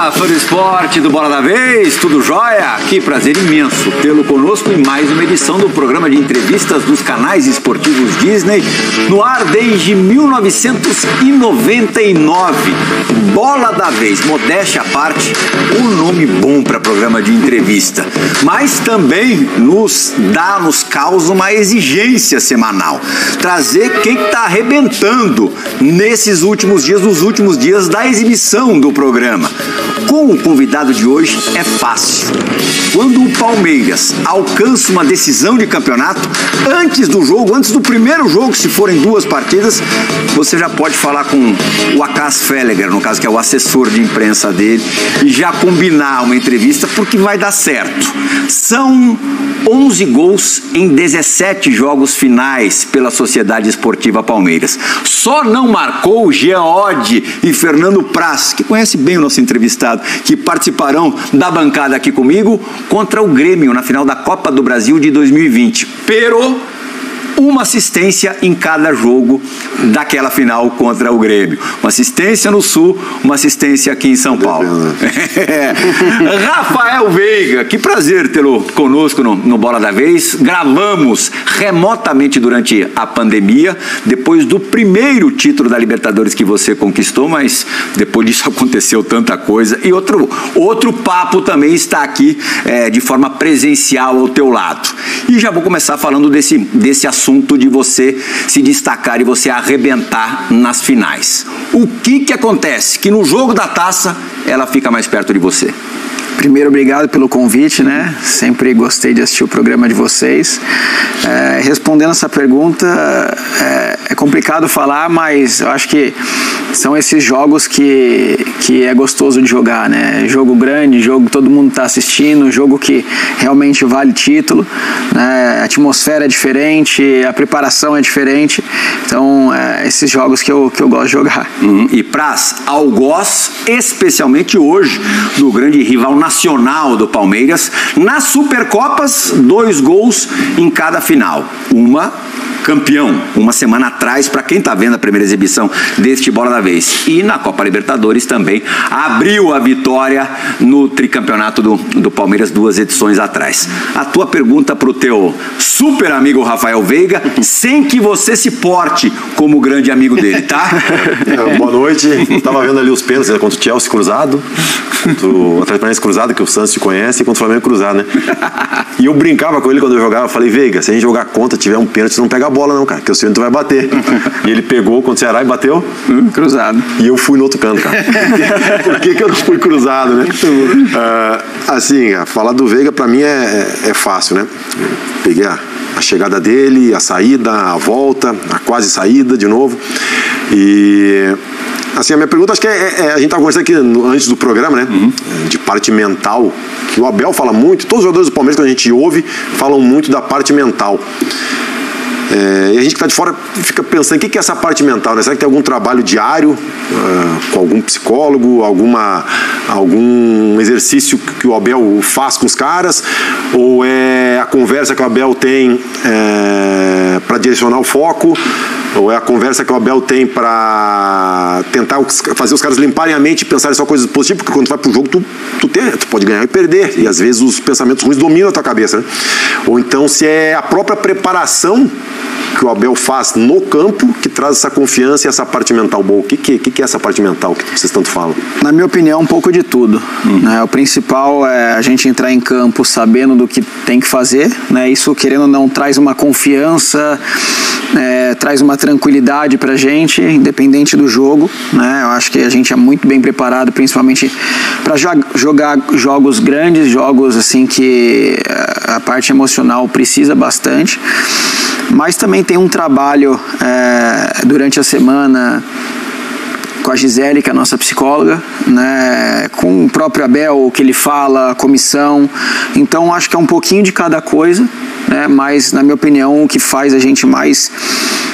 Fala, fã do esporte, do Bola da Vez, tudo jóia? Que prazer imenso tê-lo conosco em mais uma edição do programa de entrevistas dos canais esportivos Disney, no ar desde 1999. Bola da Vez, modéstia à parte, um nome bom para programa de entrevista, mas também nos causa uma exigência semanal, trazer quem está arrebentando nesses últimos dias, nos últimos dias da exibição do programa. Com o convidado de hoje é fácil. Quando o Palmeiras alcança uma decisão de campeonato, antes do jogo, antes do primeiro jogo, se forem 2 partidas, você já pode falar com o Acas Felleger, no caso que é o assessor de imprensa dele, e já combinar uma entrevista, porque vai dar certo. São 11 gols em 17 jogos finais pela Sociedade Esportiva Palmeiras. Só não marcou Jean Oddi e Fernando Praz, que conhece bem o nosso entrevistado, que participarão da bancada aqui comigo, contra o Grêmio na final da Copa do Brasil de 2020. Pero uma assistência em cada jogo daquela final contra o Grêmio. Uma assistência no Sul, uma assistência aqui em São Paulo. Rafael Veiga, que prazer tê-lo conosco no Bola da Vez. Gravamos remotamente durante a pandemia, depois do primeiro título da Libertadores que você conquistou, mas depois disso aconteceu tanta coisa. E outro papo também está aqui de forma presencial ao teu lado. E já vou começar falando desse assunto de você se destacar e você arrebentar nas finais. O que acontece? Que no jogo da taça ela fica mais perto de você. Primeiro, obrigado pelo convite, né? Sempre gostei de assistir o programa de vocês. Respondendo essa pergunta, é complicado falar, mas eu acho que são esses jogos que é gostoso de jogar, né? Jogo grande, jogo que todo mundo está assistindo, jogo que realmente vale título, né? A atmosfera é diferente, a preparação é diferente. Então, esses jogos que eu gosto de jogar. E Praz, algoz, especialmente hoje, do grande rival nacional do Palmeiras, nas Supercopas, 2 gols em cada final. Campeão, uma semana atrás, para quem está vendo a primeira exibição deste Bola da Vez. E na Copa Libertadores também abriu a vitória no tricampeonato do Palmeiras 2 edições atrás. A tua pergunta para o teu super amigo Rafael Veiga, sem que você se porte como grande amigo dele, tá? Boa noite. Estava vendo ali os pênaltis, contra o Chelsea cruzado, contra o Atlético Paranaense cruzado, que o Santos se conhece, e contra o Flamengo cruzado, né? E eu brincava com ele quando eu jogava, eu falei, Veiga, se a gente jogar contra, tiver um pênalti, você não pega a bola não, cara, que o centro vai bater. E ele pegou contra o Ceará e bateu cruzado. E eu fui no outro canto, cara. Por que eu não fui cruzado, né? Assim, falar do Veiga pra mim é fácil, né? Peguei a chegada dele, a saída, a volta, a quase saída de novo. E assim, a minha pergunta, acho que a gente estava conversando aqui antes do programa, né? De parte mental, que o Abel fala muito, todos os jogadores do Palmeiras que a gente ouve falam muito da parte mental. E a gente que está de fora fica pensando, o que é essa parte mental, né? Será que tem algum trabalho diário com algum psicólogo, algum exercício que o Abel faz com os caras? Ou é a conversa que o Abel tem para direcionar o foco? Ou é a conversa que o Abel tem para tentar fazer os caras limparem a mente e pensarem só coisas positivas? Porque quando tu vai pro jogo, tu pode ganhar e perder. E às vezes os pensamentos ruins dominam a tua cabeça, né? Ou então se é a própria preparação que o Abel faz no campo que traz essa confiança e essa parte mental boa. O que é essa parte mental que vocês tanto falam? Na minha opinião, um pouco de tudo. Né? O principal é a gente entrar em campo sabendo do que tem que fazer. Né? Isso, querendo ou não, traz uma confiança, traz uma tranquilidade pra gente, independente do jogo. Né? Eu acho que a gente é muito bem preparado, principalmente para jogar jogos grandes, jogos assim que a parte emocional precisa bastante. Mas também tem um trabalho durante a semana com a Gisele, que é a nossa psicóloga, né, com o próprio Abel, o que ele fala, a comissão. Então acho que é um pouquinho de cada coisa, né, mas na minha opinião o que faz a gente mais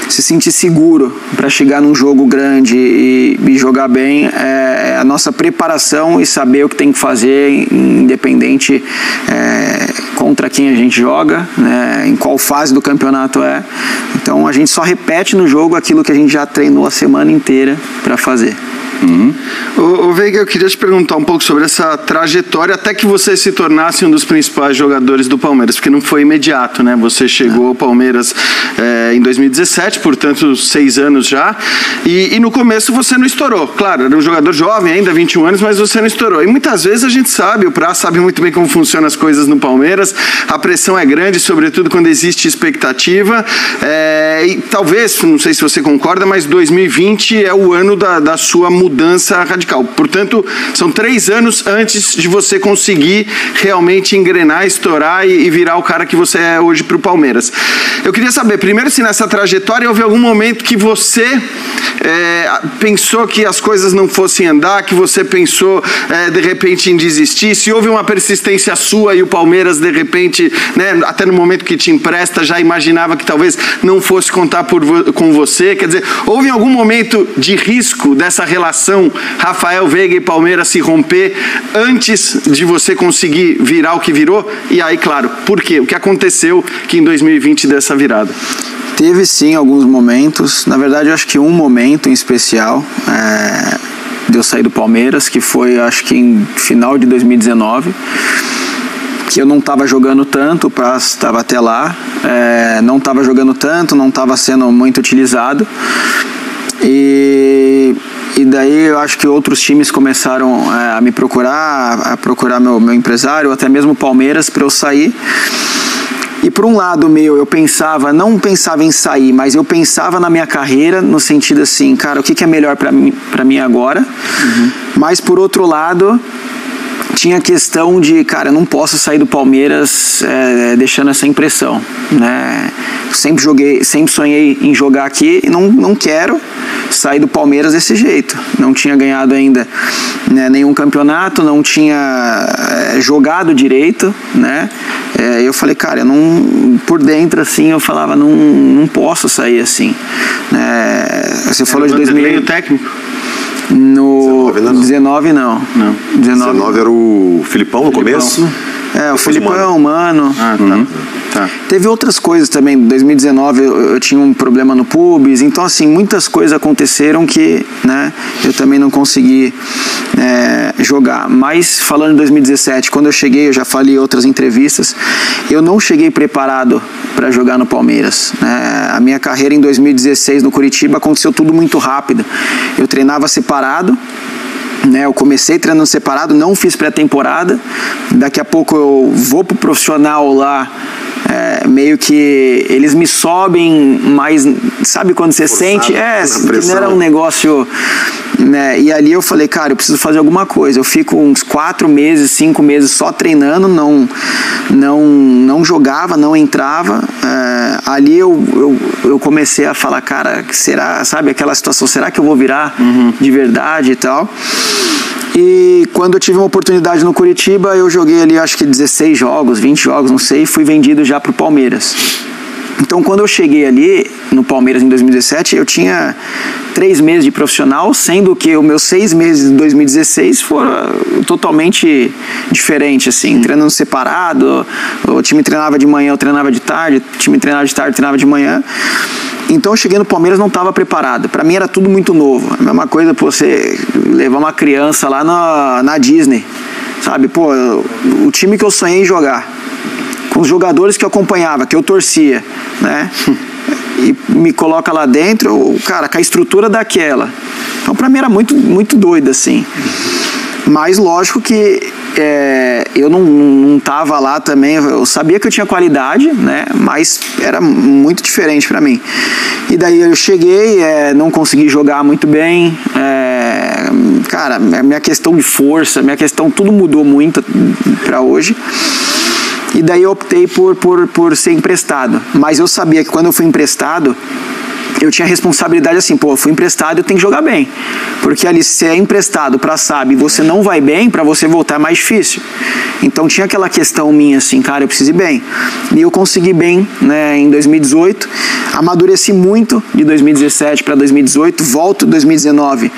se sentir seguro para chegar num jogo grande e jogar bem é a nossa preparação e saber o que tem que fazer, independente contra quem a gente joga, né, em qual fase do campeonato é. Então a gente só repete no jogo aquilo que a gente já treinou a semana inteira para fazer. Ô Veiga, eu queria te perguntar um pouco sobre essa trajetória até que você se tornasse um dos principais jogadores do Palmeiras, porque não foi imediato, né? Você chegou ao Palmeiras em 2017, portanto 6 anos já, e no começo você não estourou. Claro, era um jogador jovem ainda, 21 anos, mas você não estourou. E muitas vezes a gente sabe, o Praz sabe muito bem como funcionam as coisas no Palmeiras, a pressão é grande, sobretudo quando existe expectativa, e talvez, não sei se você concorda, mas 2020 é o ano da sua mudança radical. Portanto, são 3 anos antes de você conseguir realmente engrenar, estourar e virar o cara que você é hoje para o Palmeiras. Eu queria saber, primeiro, se nessa trajetória houve algum momento que você pensou que as coisas não fossem andar, que você pensou de repente em desistir, se houve uma persistência sua e o Palmeiras de repente, né, até no momento que te empresta, já imaginava que talvez não fosse contar com você, quer dizer, houve algum momento de risco dessa relação Rafael Veiga e Palmeiras se romper antes de você conseguir virar o que virou? E aí, claro, por quê? O que aconteceu que em 2020 dessa virada? Teve sim alguns momentos, na verdade eu acho que um momento em especial de eu sair do Palmeiras, que foi acho que em final de 2019, que eu não estava jogando tanto, o Praz estava até lá, não estava jogando tanto, não estava sendo muito utilizado, e daí eu acho que outros times começaram a me procurar, a procurar meu empresário, até mesmo o Palmeiras, para eu sair. E por um lado meu, eu não pensava em sair, mas eu pensava na minha carreira, no sentido assim, cara, o que é melhor para mim agora? Mas por outro lado, tinha a questão de, cara, eu não posso sair do Palmeiras deixando essa impressão, né? Sempre sonhei em jogar aqui e não quero sair do Palmeiras desse jeito. Não tinha ganhado ainda, né, nenhum campeonato, não tinha jogado direito, né? Eu falei, cara, eu não, por dentro assim, eu falava, não posso sair assim, né? Você falou de 2000 técnico? No 19 não. 19 era o Filipão no começo? O Filipão, Mano. Tá. Teve outras coisas também. Em 2019 eu tinha um problema no pubis. Então, assim, muitas coisas aconteceram que, né, eu também não consegui jogar. Mas, falando em 2017, quando eu cheguei, eu já falei em outras entrevistas, eu não cheguei preparado para jogar no Palmeiras. A minha carreira em 2016 no Curitiba aconteceu tudo muito rápido. Eu treinava separado, né, eu comecei treinando separado, não fiz pré-temporada, daqui a pouco eu vou pro profissional lá, meio que eles me sobem, mas sabe quando você sente? Que não era um negócio, né? E ali eu falei, cara, eu preciso fazer alguma coisa. Eu fico uns 4 meses, 5 meses só treinando, não jogava, não entrava. Ali eu comecei a falar, cara, será, sabe aquela situação, será que eu vou virar de verdade e tal? E quando eu tive uma oportunidade no Curitiba, eu joguei ali acho que 16 jogos, 20 jogos, não sei, e fui vendido já pro Palmeiras. Então quando eu cheguei ali no Palmeiras em 2017, eu tinha 3 meses de profissional, sendo que os meus 6 meses de 2016 foram totalmente diferentes, assim, treinando separado, o time treinava de manhã, eu treinava de tarde, o time treinava de tarde, eu treinava de manhã. Então eu cheguei no Palmeiras, não estava preparado. Para mim era tudo muito novo. A mesma coisa pra você levar uma criança lá na Disney, sabe? Pô, o time que eu sonhei em jogar, com os jogadores que eu acompanhava, que eu torcia, né? E me coloca lá dentro, cara, com a estrutura daquela. Então pra mim era muito, muito doido, assim. Mas lógico que eu não tava lá também, eu sabia que eu tinha qualidade, né? Mas era muito diferente para mim. E daí eu cheguei, não consegui jogar muito bem, cara, minha questão de força, minha questão, tudo mudou muito para hoje. E daí eu optei por ser emprestado. Mas eu sabia que quando eu fui emprestado, eu tinha responsabilidade assim, pô, eu fui emprestado, eu tenho que jogar bem. Porque ali, se você é emprestado pra SAB e você não vai bem, pra você voltar é mais difícil. Então tinha aquela questão minha assim, cara, eu preciso ir bem. E eu consegui bem, né, em 2018, amadureci muito de 2017 para 2018, volto em 2019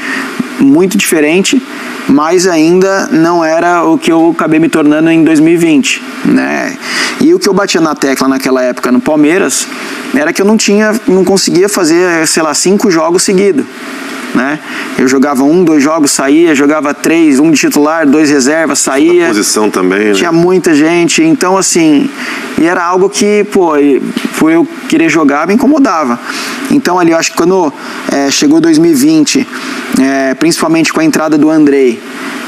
muito diferente, mas ainda não era o que eu acabei me tornando em 2020, né? E o que eu batia na tecla naquela época no Palmeiras era que eu não conseguia fazer, sei lá, 5 jogos seguidos. né? Eu jogava 1, 2 jogos, saía, jogava 3, 1 de titular, 2 reservas, saía. A posição também, né? Tinha muita gente, então assim, e era algo que, pô, por eu querer jogar, me incomodava. Então ali, eu acho que quando chegou 2020, principalmente com a entrada do Andrei,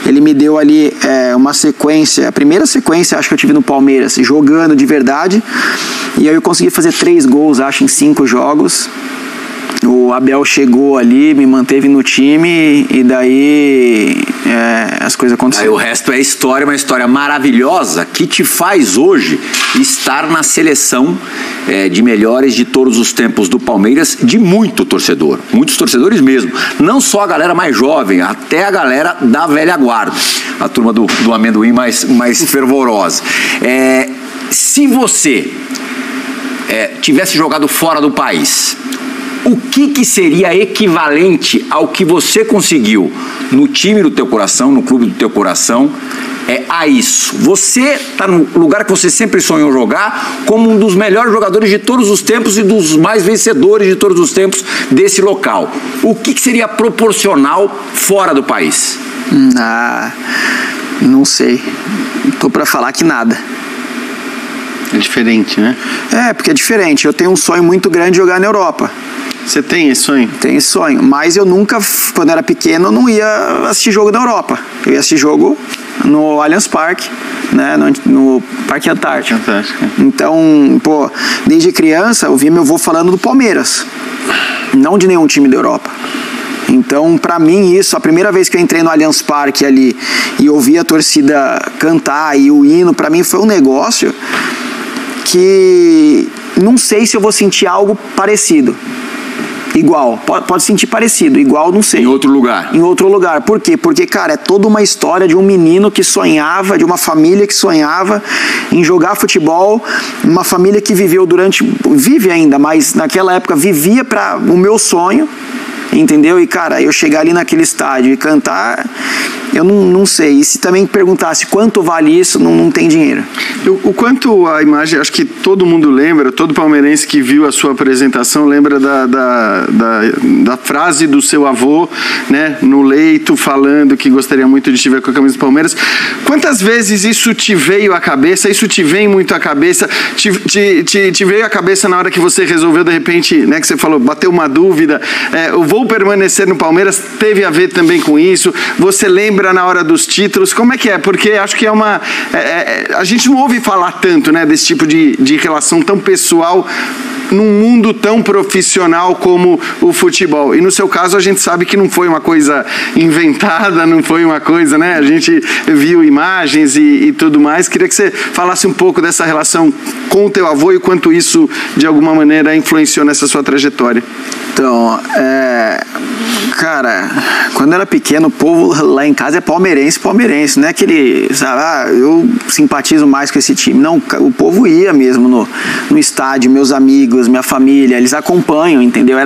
ele me deu ali uma sequência, a primeira sequência acho que eu tive no Palmeiras, jogando de verdade, e aí eu consegui fazer 3 gols, acho, em 5 jogos. O Abel chegou ali, me manteve no time e daí as coisas aconteceram. Aí o resto é história, uma história maravilhosa que te faz hoje estar na seleção de melhores de todos os tempos do Palmeiras, de muito torcedor, muitos torcedores mesmo, não só a galera mais jovem, até a galera da velha guarda, a turma do amendoim mais fervorosa. Se você tivesse jogado fora do país, o que seria equivalente ao que você conseguiu no time do teu coração, no clube do teu coração, a isso? Você está no lugar que você sempre sonhou jogar, como um dos melhores jogadores de todos os tempos e dos mais vencedores de todos os tempos desse local. O que seria proporcional fora do país? Não sei. Tô para falar que nada. É diferente, né? Porque é diferente. Eu tenho um sonho muito grande de jogar na Europa. Você tem esse sonho? Tenho esse sonho, mas eu nunca, quando era pequeno, eu não ia assistir jogo na Europa. Eu ia assistir jogo no Allianz Parque, né, no Parque Antártico. Então, pô, desde criança eu via meu avô falando do Palmeiras, não de nenhum time da Europa. Então, pra mim, isso, a primeira vez que eu entrei no Allianz Parque ali e ouvi a torcida cantar e o hino, pra mim foi um negócio que não sei se eu vou sentir algo parecido. Igual, pode sentir parecido, igual não sei. Em outro lugar. Em outro lugar. Por quê? Porque, cara, é toda uma história de um menino que sonhava, de uma família que sonhava em jogar futebol, uma família que vive ainda, mas naquela época vivia para o meu sonho, entendeu? E, cara, eu chegar ali naquele estádio e cantar, eu não sei. E se também perguntasse quanto vale isso, não tem dinheiro. O quanto a imagem, acho que todo mundo lembra, todo palmeirense que viu a sua apresentação lembra da frase do seu avô, né, no leito, falando que gostaria muito de estiver com a camisa do Palmeiras. Quantas vezes isso te veio à cabeça? Isso te vem muito à cabeça? Te veio à cabeça na hora que você resolveu, de repente, né, que você falou, bateu uma dúvida, eu vou permanecer no Palmeiras, teve a ver também com isso? Você lembra na hora dos títulos? Como é que é? Porque acho que a gente não ouve falar tanto, né, desse tipo de relação tão pessoal num mundo tão profissional como o futebol. E no seu caso a gente sabe que não foi uma coisa inventada, não foi uma coisa, né? A gente viu imagens e tudo mais. Queria que você falasse um pouco dessa relação com o teu avô e o quanto isso de alguma maneira influenciou nessa sua trajetória. Então, cara, quando eu era pequeno, o povo lá em casa é palmeirense, não é aquele, sabe, eu simpatizo mais com esse time. Não, o povo ia mesmo no estádio, meus amigos, minha família, eles acompanham, entendeu?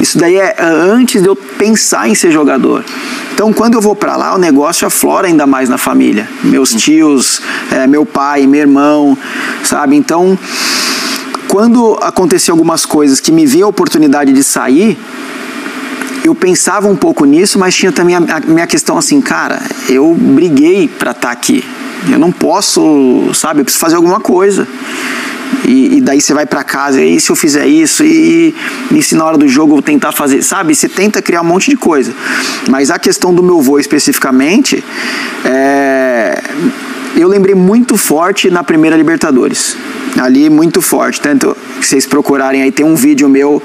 Isso daí é antes de eu pensar em ser jogador. Então, quando eu vou pra lá, o negócio aflora ainda mais na família. Meus tios, meu pai, meu irmão, sabe? Então, quando aconteceu algumas coisas que me via a oportunidade de sair, eu pensava um pouco nisso, mas tinha também a minha questão assim, cara, eu briguei pra estar aqui. Eu não posso, sabe, eu preciso fazer alguma coisa. E daí você vai pra casa, e se eu fizer isso, e se na hora do jogo eu vou tentar fazer, sabe? Você tenta criar um monte de coisa. Mas a questão do meu voo especificamente, eu lembrei muito forte na primeira Libertadores. Ali muito forte, tanto que vocês procurarem aí, tem um vídeo meu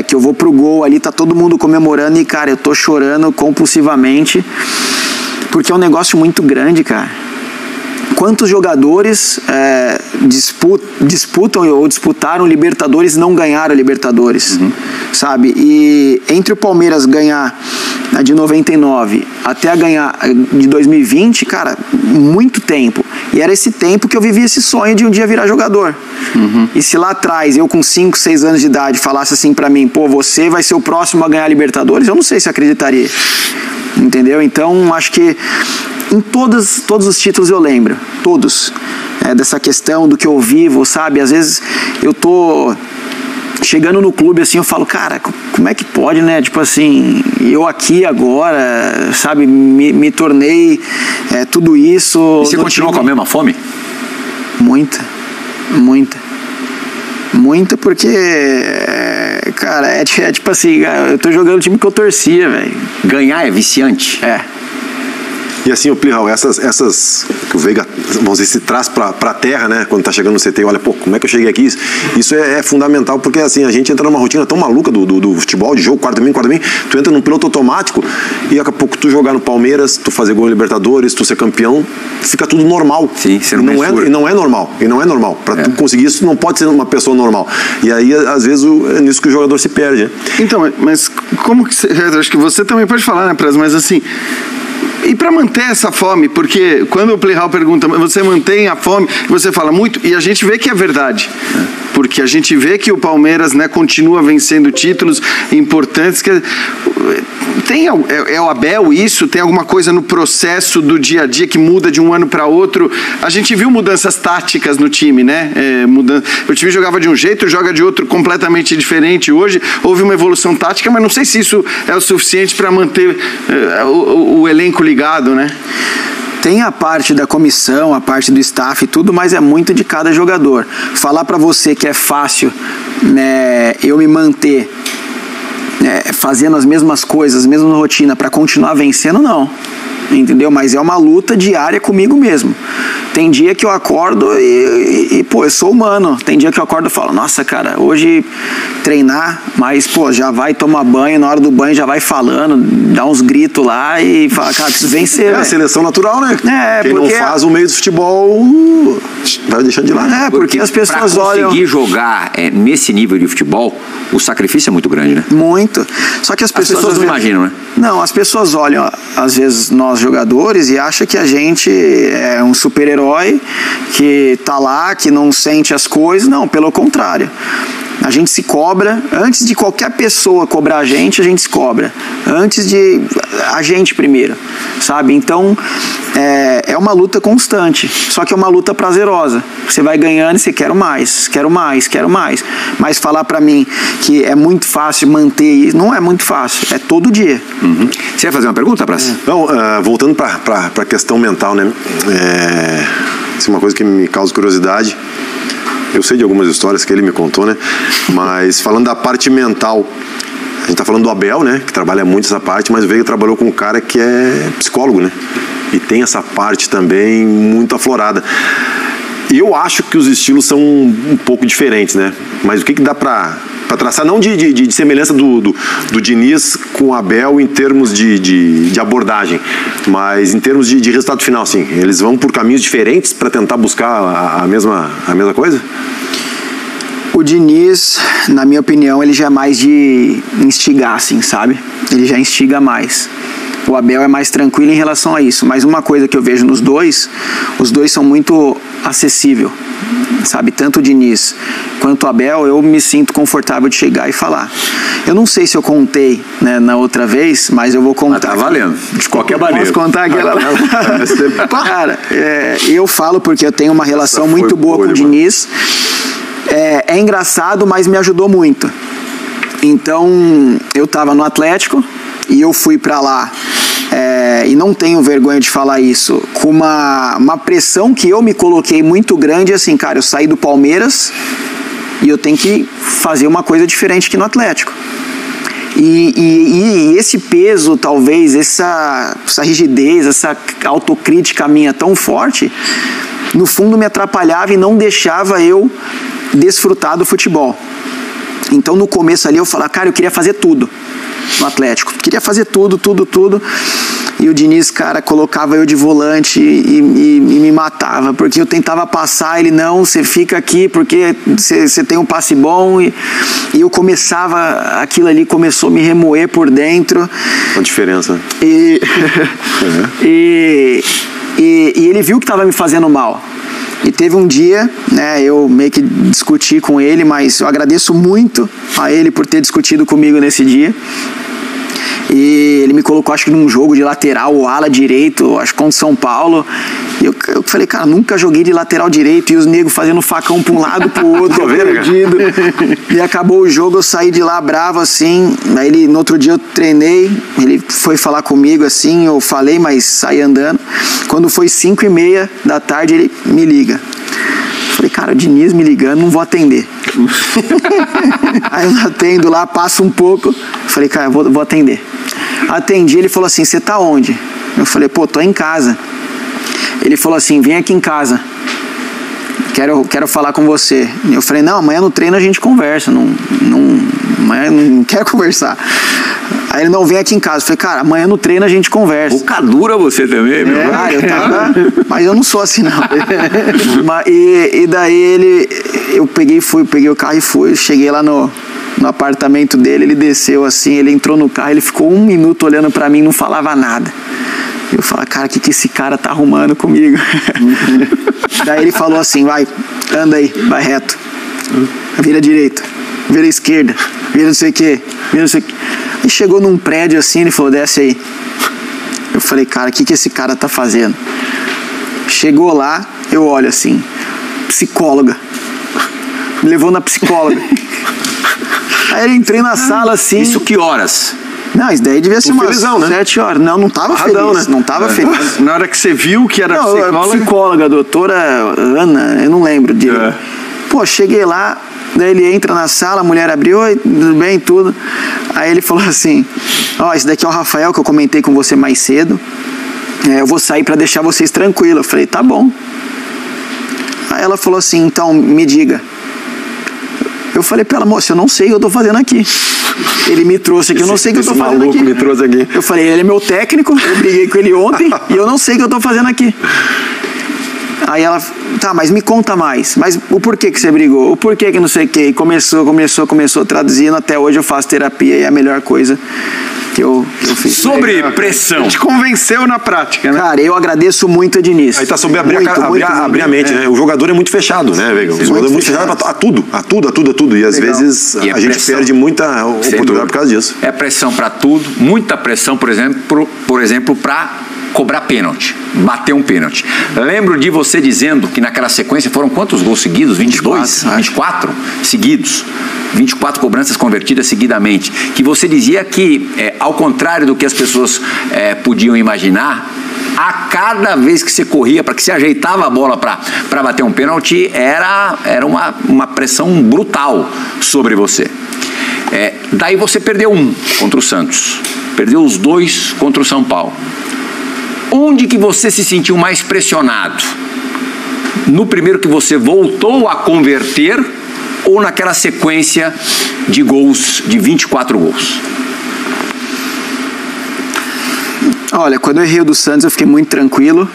que eu vou pro gol ali, tá todo mundo comemorando e, cara, eu tô chorando compulsivamente, porque é um negócio muito grande, cara. Quantos jogadores disputam ou disputaram Libertadores e não ganharam Libertadores, sabe? E entre o Palmeiras ganhar de 99 até ganhar de 2020, cara, muito tempo. E era esse tempo que eu vivia esse sonho de um dia virar jogador. E se lá atrás, eu com 5, 6 anos de idade, falasse assim pra mim, pô, você vai ser o próximo a ganhar Libertadores, eu não sei se eu acreditaria. Entendeu? Então, acho que em todos os títulos eu lembro, todos, dessa questão do que eu vivo, sabe? Às vezes eu tô chegando no clube, assim, eu falo, cara, como é que pode, né? Tipo assim, eu aqui agora, sabe, me tornei tudo isso. E você continua com a mesma fome? Muita, porque, cara, é tipo assim, eu tô jogando o time que eu torcia, velho. Ganhar é viciante? É. E assim, o Plihal, essas que o Veiga, vamos dizer, se traz pra terra, né? Quando tá chegando no CT, olha, pô, como é que eu cheguei aqui? Isso é fundamental, porque assim, a gente entra numa rotina tão maluca do futebol, de jogo, quarto domingo, tu entra num piloto automático e daqui a pouco tu jogar no Palmeiras, tu fazer gol em Libertadores, tu ser campeão, fica tudo normal. Sim, você não e não é normal. Pra tu conseguir isso, não pode ser uma pessoa normal. E aí, às vezes, é nisso que o jogador se perde, né? Então, mas como que acho que você também pode falar, né, Praz? Mas assim, e para manter essa fome, porque quando o Plihal pergunta, você mantém a fome, você fala muito, e a gente vê que é verdade. Porque a gente vê que o Palmeiras, né, continua vencendo títulos importantes. É o Abel isso? Tem alguma coisa no processo do dia a dia que muda de um ano para outro? A gente viu mudanças táticas no time, né? O time jogava de um jeito, joga de outro completamente diferente. Hoje houve uma evolução tática, mas não sei se isso é o suficiente para manter o elenco ligado, né? Tem a parte da comissão, a parte do staff e tudo, mas é muito de cada jogador. Falar pra você que é fácil, né, eu me manter fazendo as mesmas coisas, a mesma rotina pra continuar vencendo, não. Entendeu? Mas é uma luta diária comigo mesmo. Tem dia que eu acordo e pô, eu sou humano. Tem dia que eu acordo e falo, nossa, cara, hoje treinar, mas, pô, já vai tomar banho, na hora do banho já vai falando, dá uns gritos lá e fala, cara, preciso vencer. É a seleção natural, né? Quem porque não faz o meio do futebol vai deixando de lado. Porque as pessoas olham... Pra conseguir jogar nesse nível de futebol, o sacrifício é muito grande, né? Muito. Só que as pessoas não imaginam, né? Não, as pessoas olham, às vezes, nós jogadores e acham que a gente é um super-herói que tá lá, que não sente as coisas. Não, pelo contrário. A gente se cobra, antes de qualquer pessoa cobrar a gente se cobra. Antes de a gente primeiro, sabe? Então, é uma luta constante, só que é uma luta prazerosa. Você vai ganhando e você quer mais. Mas falar pra mim que é muito fácil manter isso, não é muito fácil, é todo dia. Uhum. Você vai fazer uma pergunta, Praz? Não, voltando pra questão mental, né? Isso é uma coisa que me causa curiosidade. Eu sei de algumas histórias que ele me contou, né? Mas falando da parte mental, a gente tá falando do Abel, né? Que trabalha muito essa parte, mas o Veiga trabalhou com um cara que é psicólogo, né? E tem essa parte também muito aflorada. Eu acho que os estilos são um pouco diferentes, né? Mas o que dá pra traçar, não de semelhança do Diniz com o Abel em termos de abordagem, mas em termos de resultado final, sim. Eles vão por caminhos diferentes para tentar buscar a mesma coisa? O Diniz, na minha opinião, ele já é mais de instigar, assim, sabe? Ele já instiga mais. O Abel é mais tranquilo em relação a isso, mas uma coisa que eu vejo nos dois, os dois são muito acessíveis, sabe? Tanto o Diniz quanto o Abel, eu me sinto confortável de chegar e falar. Eu não sei se eu contei, né, na outra vez, mas eu vou contar. Tá valendo, de qualquer maneira. Posso contar aquela? Cara, eu falo porque eu tenho uma relação muito boa com o Diniz. É engraçado, mas me ajudou muito. Então, eu tava no Atlético e eu fui pra lá, e não tenho vergonha de falar isso, com uma pressão que eu me coloquei muito grande, assim, cara, eu saí do Palmeiras e eu tenho que fazer uma coisa diferente aqui no Atlético. E esse peso, talvez, essa rigidez, essa autocrítica minha tão forte, no fundo me atrapalhava e não deixava eu desfrutar do futebol. Então no começo ali eu falava, cara, eu queria fazer tudo no Atlético, queria fazer tudo, e o Diniz, cara, colocava eu de volante e me matava, porque eu tentava passar, ele, não, você fica aqui porque você tem um passe bom, e eu começava, aquilo ali começou a me remoer por dentro. A diferença. E ele viu que estava me fazendo mal. E teve um dia, né, eu meio que discuti com ele, mas eu agradeço muito a ele por ter discutido comigo nesse dia. E ele me colocou, acho que num jogo de lateral, ou ala direito, acho que contra São Paulo. E eu falei, cara, nunca joguei de lateral direito. E os negros fazendo facão pra um lado, pro outro, perdido. E acabou o jogo, eu saí de lá bravo, assim. Aí no outro dia eu treinei, ele foi falar comigo, assim, eu falei, mas saí andando. Quando foi 5:30 da tarde, ele me liga. Falei, cara, o Diniz me ligando, não vou atender. Aí eu atendo lá, passa um pouco. Falei, cara, vou atender. Atendi, ele falou assim, você tá onde? Eu falei, pô, tô em casa. Ele falou assim, vem aqui em casa. Quero falar com você. Eu falei, não, amanhã no treino a gente conversa. Amanhã não quero conversar. Aí ele, não, vem aqui em casa. Eu falei, cara, amanhã no treino a gente conversa. Boca dura você também, meu. Eu tava, mas eu não sou assim, não. E daí eu peguei o carro e fui. Cheguei lá no apartamento dele, ele desceu assim, ele entrou no carro, ele ficou 1 minuto olhando pra mim, não falava nada. Eu falei, cara, o que esse cara tá arrumando comigo? Daí ele falou assim, vai, anda aí, vai reto. Vira à direita, vira à esquerda, vira não sei o quê, vira não sei o quê. Aí chegou num prédio assim, ele falou, desce aí. Eu falei, cara, o que esse cara tá fazendo? Chegou lá, eu olho assim, psicóloga. Me levou na psicóloga. Aí eu entrei na sala assim. Isso que horas? Não, isso daí devia ser umas felizão, né? 7 horas. Não tava feliz, né? Não tava feliz. Na hora que você viu que era psicóloga, doutora Ana, eu não lembro de. Pô, cheguei lá, daí ele entra na sala, a mulher abriu, oi, tudo bem, tudo. Aí ele falou assim, ó, esse daqui é o Rafael, que eu comentei com você mais cedo. Eu vou sair pra deixar vocês tranquilos. Eu falei, tá bom. Aí ela falou assim, então, me diga. Eu falei pra ela, moça, eu não sei o que eu tô fazendo aqui. Ele me trouxe aqui, eu não sei o que eu tô fazendo aqui. Me trouxe aqui. Eu falei, ele é meu técnico, eu briguei com ele ontem e eu não sei o que eu tô fazendo aqui. Aí ela, tá, mas me conta mais. Mas o porquê que você brigou? O porquê que não sei o que? E começou traduzindo. Até hoje eu faço terapia e é a melhor coisa que eu fiz. Sobre pressão. Te convenceu na prática, né? Cara, eu agradeço muito a Diniz. Aí tá sobre abrir a mente, né? O jogador é muito fechado, né, Veiga? O jogador é muito fechado a tudo. E às vezes E a gente pressão. perde muita oportunidade por causa disso. É pressão pra tudo, muita pressão, por exemplo, pra cobrar pênalti, bater um pênalti. Lembro de você dizendo que naquela sequência foram quantos gols seguidos? 22? 24 seguidos. 24 cobranças convertidas seguidamente. Que você dizia que, ao contrário do que as pessoas podiam imaginar, a cada vez que você corria, para que você ajeitava a bola para bater um pênalti, era uma pressão brutal sobre você. Daí você perdeu um contra o Santos, perdeu os 2 contra o São Paulo. Onde que você se sentiu mais pressionado? No primeiro que você voltou a converter ou naquela sequência de gols, de 24 gols? Olha, quando eu errei o do Santos eu fiquei muito tranquilo.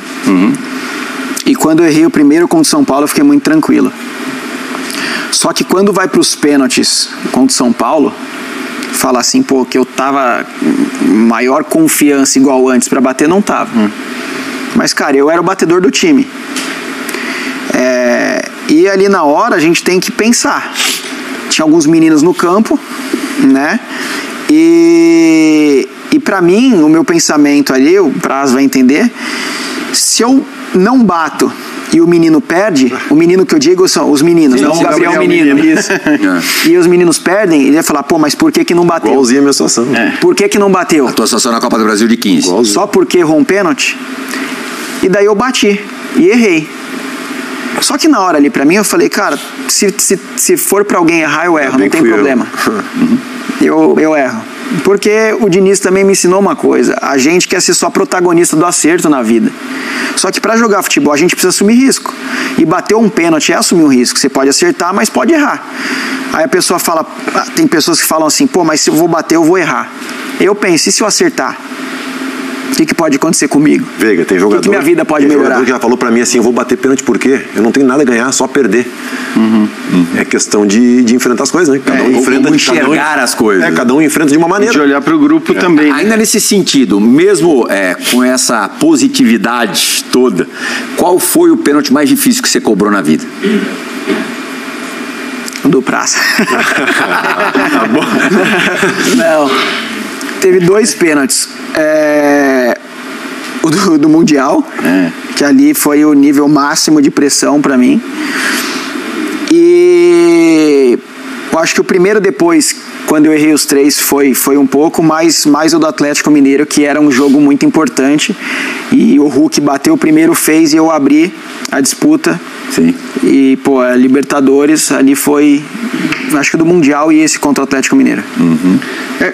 E quando eu errei o primeiro contra o São Paulo eu fiquei muito tranquilo. Só que quando vai para os pênaltis contra o São Paulo, falar assim, pô, que eu tava maior confiança igual antes pra bater, não tava. Mas, cara, eu era o batedor do time. E ali na hora a gente tem que pensar. Tinha alguns meninos no campo, né? E pra mim, o meu pensamento ali, o Praz vai entender, se eu não bato e o menino perde, o menino que eu digo são os meninos, não o Gabriel menino. Isso. E os meninos perdem, ele vai falar, pô, mas por que não bateu? Igualzinho a minha situação. Por que não bateu? A tua situação na Copa do Brasil de 15. Igualzinho. Só porque errou um pênalti? E daí eu bati e errei. Só que na hora ali pra mim eu falei, cara, se for pra alguém errar, eu erro, não tem problema. Eu erro. Porque o Diniz também me ensinou uma coisa, a gente quer ser só protagonista do acerto na vida. Só que pra jogar futebol a gente precisa assumir risco. E bater um pênalti é assumir um risco. Você pode acertar, mas pode errar. Aí a pessoa fala, tem pessoas que falam assim, pô, mas se eu vou bater eu vou errar. Eu penso, e se eu acertar? O que pode acontecer comigo? Veiga, tem jogador. O que minha vida pode tem melhorar? Jogador que já falou pra mim assim, eu vou bater pênalti por quê? Eu não tenho nada a ganhar, só perder. É questão de enfrentar as coisas, né? Cada um enfrenta de enxergar as coisas. Cada um enfrenta de uma maneira. De olhar pro grupo também. Ainda nesse sentido, mesmo com essa positividade toda, qual foi o pênalti mais difícil que você cobrou na vida? Do Praça. Tá bom. Não. teve 2 pênaltis. O do Mundial, que ali foi o nível máximo de pressão pra mim. E eu acho que o primeiro depois, quando eu errei os 3, foi um pouco, mais o do Atlético Mineiro, que era um jogo muito importante. E o Hulk bateu o primeiro, fez e eu abri a disputa. Sim. E, pô, a Libertadores ali foi, acho que do Mundial e esse contra o Atlético Mineiro.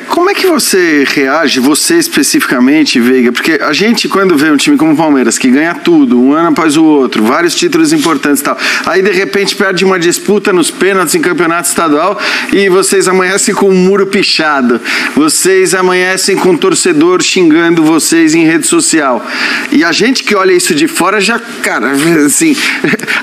Como é que você reage, você especificamente, Veiga? Porque a gente, quando vê um time como o Palmeiras, que ganha tudo, um ano após o outro, vários títulos importantes e tal, aí de repente perde uma disputa nos pênaltis em campeonato estadual e vocês amanhecem com um muro pichado, vocês amanhecem com um torcedor xingando vocês em rede social. E a gente que olha isso de fora já, cara, assim,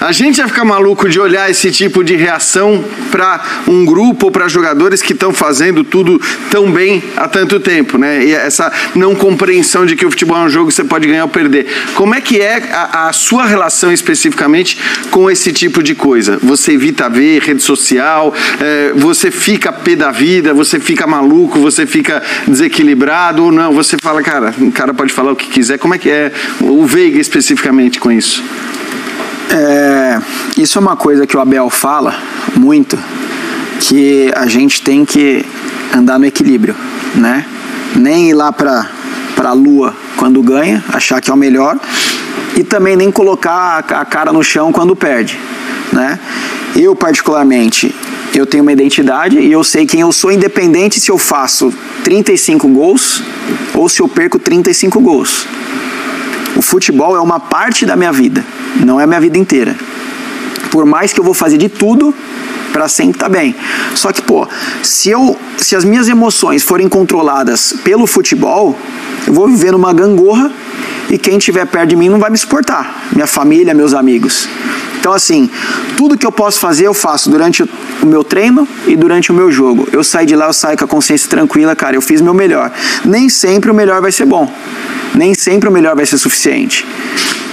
a gente já fica maluco de olhar esse tipo de reação para um grupo ou para jogadores que estão fazendo tudo tão bem há tanto tempo, né? E essa não compreensão de que o futebol é um jogo que você pode ganhar ou perder. Como é que é a sua relação especificamente com esse tipo de coisa? Você evita ver rede social, você fica pé da vida, você fica maluco, você fica desequilibrado ou não? Você fala, cara, o cara pode falar o que quiser. Como é que é o Veiga especificamente com isso? Isso é uma coisa que o Abel fala muito, que a gente tem que andar no equilíbrio, né? Nem ir lá pra lua quando ganha, achar que é o melhor, e também nem colocar a cara no chão quando perde, né? Eu, particularmente, eu tenho uma identidade e eu sei quem eu sou, independente se eu faço 35 gols ou se eu perco 35 gols. O futebol é uma parte da minha vida, não é a minha vida inteira. Por mais que eu vou fazer de tudo pra sempre estar bem. Só que, pô, se as minhas emoções forem controladas pelo futebol, eu vou viver numa gangorra e quem estiver perto de mim não vai me suportar. Minha família, meus amigos. Então, assim, tudo que eu posso fazer, eu faço durante o meu treino e durante o meu jogo. Eu saio de lá, eu saio com a consciência tranquila, cara, eu fiz meu melhor. Nem sempre o melhor vai ser bom. Nem sempre o melhor vai ser suficiente.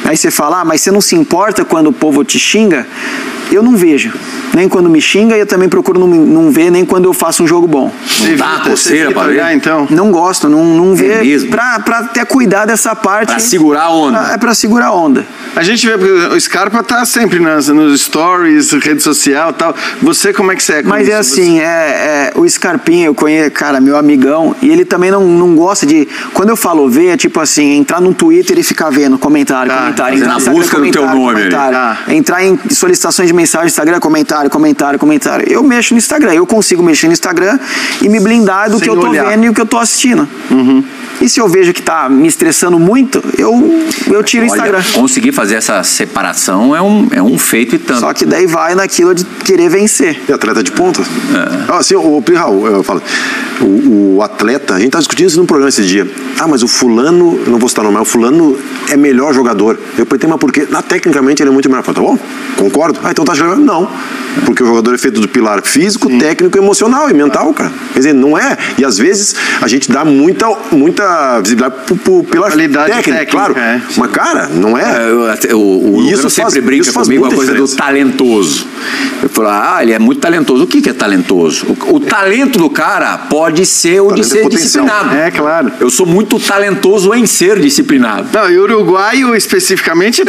Aí você fala, mas você não se importa quando o povo te xinga? Eu não vejo. Nem quando me xinga e eu também procuro não ver, nem quando eu faço um jogo bom. Não dá coceira pra ver? Então? Não gosto, não ver. Mesmo? Pra até cuidar dessa parte. Pra segurar a onda. É pra segurar a onda. A gente vê, porque o Scarpa tá sempre nos stories, rede social e tal. Você, como é que você é com Mas isso? é assim, o Scarpinha, eu conheço, cara, meu amigão, e ele também não gosta de... Quando eu falo ver, é tipo assim, entrar num Twitter e ficar vendo comentário. Fazendo a busca do teu nome ali. Entrar em solicitações de mensagem no Instagram, comentário. Eu mexo no Instagram, eu consigo mexer no Instagram e me blindar do que eu tô vendo e o que eu tô assistindo. E se eu vejo que tá me estressando muito, eu tiro o Instagram. Conseguir fazer essa separação é um feito e tanto. Só que daí vai naquilo de querer vencer. E atleta de ponta? Assim, o Raul, eu falo, o atleta, a gente tá discutindo isso num programa esse dia. Mas o fulano, eu não vou citar o nome, mas o fulano é melhor jogador. Eu perguntei, mas por quê? Tecnicamente ele é muito melhor. Eu falei, tá bom, concordo. Então tá jogando? Não. Porque o jogador é feito do pilar físico, técnico, emocional e mental, cara. Quer dizer, não é. E às vezes a gente dá muita visibilidade pro pilar técnico, claro. Mas, cara, não é. O Lucas sempre brinca comigo a coisa do talentoso. Eu falo, ele é muito talentoso. O que é talentoso? O talento do cara pode ser o de ser disciplinado. É, claro. Eu sou muito talentoso em ser disciplinado. Não, e o uruguaio especificamente,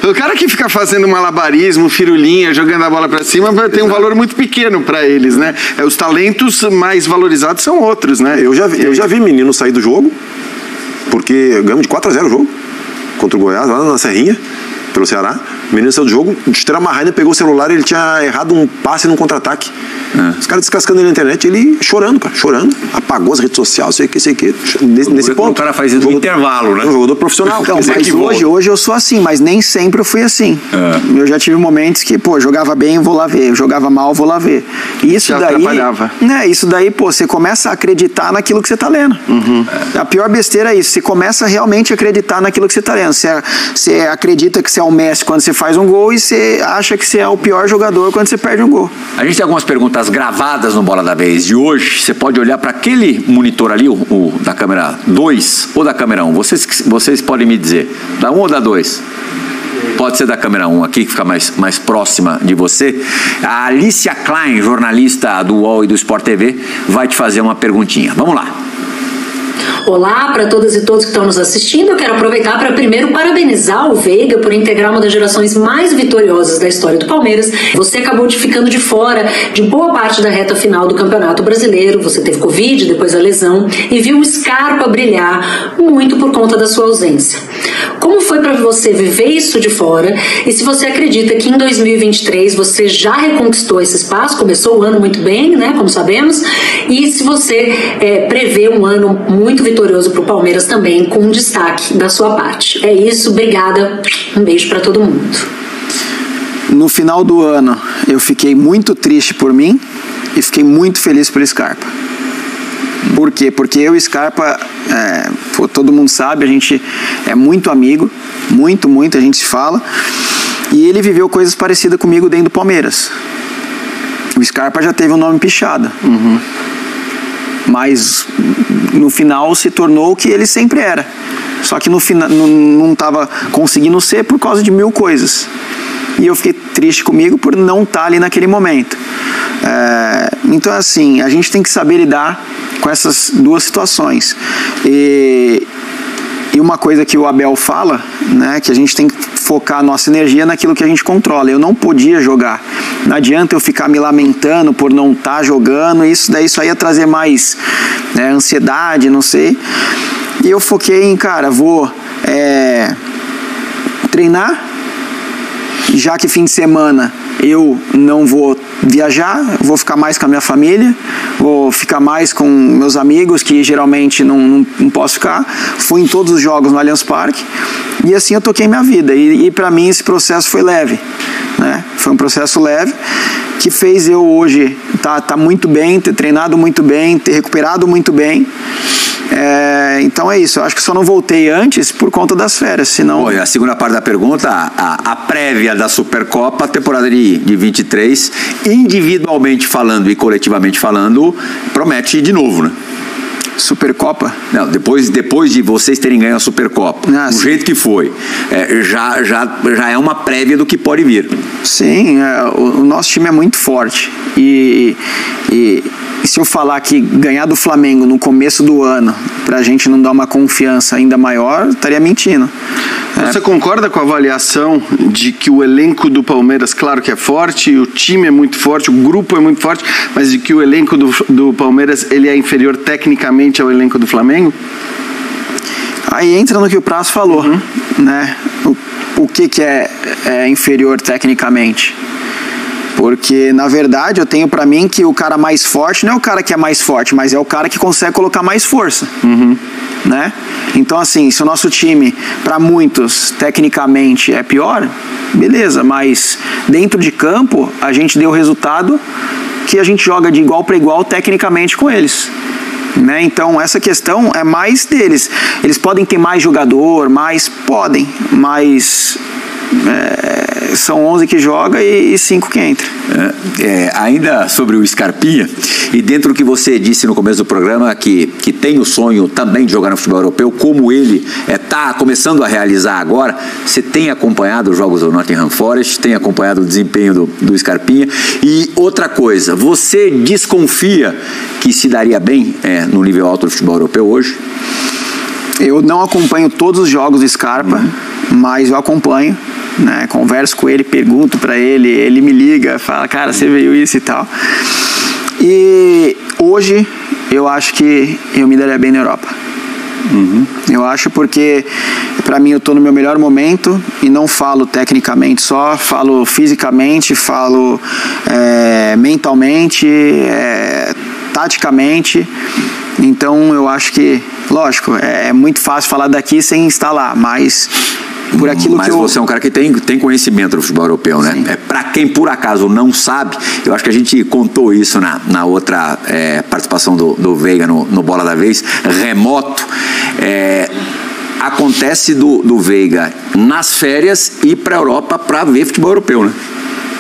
o cara que fica fazendo malabarismo, firulinha, jogando a bola pra cima, tem um valor muito pequeno pra eles, né? Os talentos mais valorizados são outros, né? Eu já vi menino sair do jogo, porque ganhamos de 4-0 o jogo contra o Goiás, lá na Serrinha, pelo Ceará. O menino saiu do jogo, chuteira amarrada, pegou o celular, ele tinha errado um passe num contra-ataque. Os caras descascando ele na internet, ele chorando, cara, chorando. Apagou as redes sociais, sei o que. Nesse ponto. O cara faz isso no intervalo, né? Um jogador profissional. Então, mas hoje eu sou assim, mas nem sempre eu fui assim. Eu já tive momentos que, jogava bem, vou lá ver. Jogava mal, vou lá ver. E isso já daí... atrapalhava. Isso daí, você começa a acreditar naquilo que você tá lendo. A pior besteira é isso. Você começa a realmente acreditar naquilo que você tá lendo. Você acredita que você é o Messi quando você faz um gol e você acha que você é o pior jogador quando você perde um gol. A gente tem algumas perguntas gravadas no Bola da Vez de hoje. Você pode olhar para aquele monitor ali, o da câmera 2 ou da câmera 1. Vocês podem me dizer, da 1 ou da 2? Pode ser da câmera 1 aqui, que fica mais próxima de você. A Alicia Klein, jornalista do UOL e do Sport TV, vai te fazer uma perguntinha. Vamos lá. Olá para todas e todos que estão nos assistindo. Eu quero aproveitar para primeiro parabenizar o Veiga por integrar uma das gerações mais vitoriosas da história do Palmeiras. Você acabou ficando de fora de boa parte da reta final do Campeonato Brasileiro. Você teve Covid, depois a lesão, e viu o Scarpa brilhar muito por conta da sua ausência. Como foi para você viver isso de fora? E se você acredita que em 2023 você já reconquistou esse espaço, começou o ano muito bem, né, como sabemos, e se você prevê um ano muito vitorioso para o Palmeiras também, com um destaque da sua parte. É isso, obrigada, um beijo para todo mundo. No final do ano, eu fiquei muito triste por mim e fiquei muito feliz pelo Scarpa. Por quê? Porque eu e Scarpa, todo mundo sabe, a gente é muito amigo, muito, a gente se fala, e ele viveu coisas parecidas comigo dentro do Palmeiras. O Scarpa já teve um nome pichado, mas no final se tornou o que ele sempre era, só que no final não estava conseguindo ser por causa de 1000 coisas, e eu fiquei triste comigo por não estar ali naquele momento. Então assim, a gente tem que saber lidar com essas duas situações, e uma coisa que o Abel fala, né, que a gente tem que focar a nossa energia naquilo que a gente controla. Eu não podia jogar, não adianta eu ficar me lamentando por não estar jogando, isso aí ia trazer mais ansiedade, não sei, e eu foquei em, vou treinar, já que fim de semana eu não vou viajar, vou ficar mais com a minha família, vou ficar mais com meus amigos, que geralmente não posso ficar. Fui em todos os jogos no Allianz Parque, e assim eu toquei minha vida, e para mim esse processo foi leve, né? Foi um processo leve que fez eu hoje tá muito bem, ter treinado muito bem, ter recuperado muito bem. Então é isso, eu acho que só não voltei antes por conta das férias, senão... Olha, a segunda parte da pergunta, a prévia da Supercopa, a temporada de 23, individualmente falando e coletivamente falando, promete de novo, né? Supercopa? Não, depois de vocês terem ganho a Supercopa, do jeito que foi, já é uma prévia do que pode vir. Sim, o nosso time é muito forte, e se eu falar que ganhar do Flamengo no começo do ano, pra gente não dar uma confiança ainda maior, estaria mentindo. Você concorda com a avaliação de que o elenco do Palmeiras, claro que é forte, o time é muito forte, o grupo é muito forte, mas de que o elenco do Palmeiras ele é inferior tecnicamente ao elenco do Flamengo? Aí entra no que o Praz falou, né? O que é inferior tecnicamente? Porque, na verdade, eu tenho pra mim que o cara mais forte não é o cara que é mais forte, mas é o cara que consegue colocar mais força. Né? Então, assim, se o nosso time, pra muitos, tecnicamente é pior, beleza, mas dentro de campo, a gente deu o resultado que a gente joga de igual para igual tecnicamente com eles. Né? Então, essa questão é mais deles. Eles podem ter mais jogador, podem, mas... são 11 que joga e 5 que entra. Ainda sobre o Scarpinha, e dentro do que você disse no começo do programa, que tem o sonho também de jogar no futebol europeu, como ele está começando a realizar agora, você tem acompanhado os jogos do Nottingham Forest, tem acompanhado o desempenho do Scarpinha, e outra coisa, você desconfia que se daria bem no nível alto do futebol europeu hoje? Eu não acompanho todos os jogos do Scarpa, mas eu acompanho, né? Converso com ele, pergunto pra ele, ele me liga, fala, cara, você veio isso e tal. E hoje eu acho que eu me daria bem na Europa. Eu acho, porque pra mim eu tô no meu melhor momento, e não falo tecnicamente só, falo fisicamente, falo mentalmente, taticamente. Então eu acho que, lógico, é muito fácil falar daqui sem estar lá, mas por aquilo mas você é um cara que tem conhecimento do futebol europeu, né? Para quem por acaso não sabe, eu acho que a gente contou isso na outra participação do Veiga no Bola da Vez, remoto. Acontece do Veiga nas férias ir para a Europa para ver futebol europeu, né?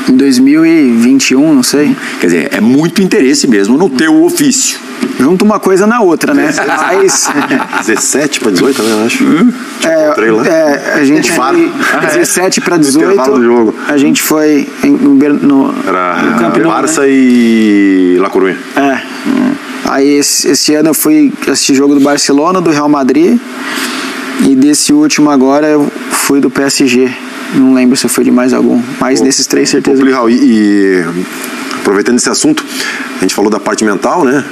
Em 2021, não sei. Quer dizer, é muito interesse mesmo no teu ofício. Junta uma coisa na outra, né? Mas... 17 para 18, né, eu acho. A gente foi 17 para 18. Do jogo. A gente foi no Era Camp Nou, Barça, né? e La Coruña. Aí esse ano eu fui assistir jogo do Barcelona, do Real Madrid, e desse último agora eu fui do PSG. Não lembro se eu fui de mais algum, mas desses 3 certeza. Plihal, e aproveitando esse assunto, a gente falou da parte mental, né?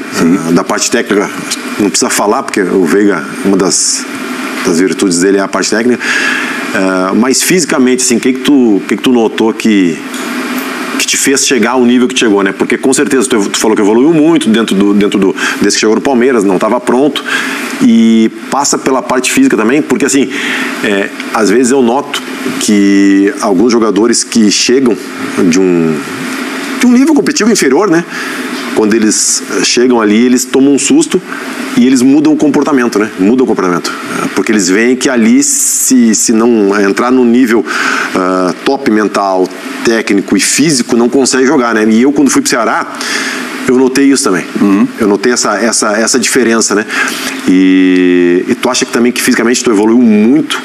Da parte técnica, não precisa falar, porque o Veiga, uma das virtudes dele é a parte técnica. Mas fisicamente, assim, o que tu notou que te fez chegar ao nível que chegou, né? Porque com certeza tu falou que evoluiu muito dentro desse que chegou no Palmeiras, não estava pronto, e passa pela parte física também, porque assim, às vezes eu noto que alguns jogadores que chegam de um nível competitivo inferior, né? Quando eles chegam ali, eles tomam um susto e eles mudam o comportamento, né? Mudam o comportamento. Porque eles veem que ali, se não entrar no nível top mental, técnico e físico, não consegue jogar, né? E eu, quando fui pro Ceará, eu notei isso também. Eu notei essa diferença, né? E tu acha que também que fisicamente tu evoluiu muito?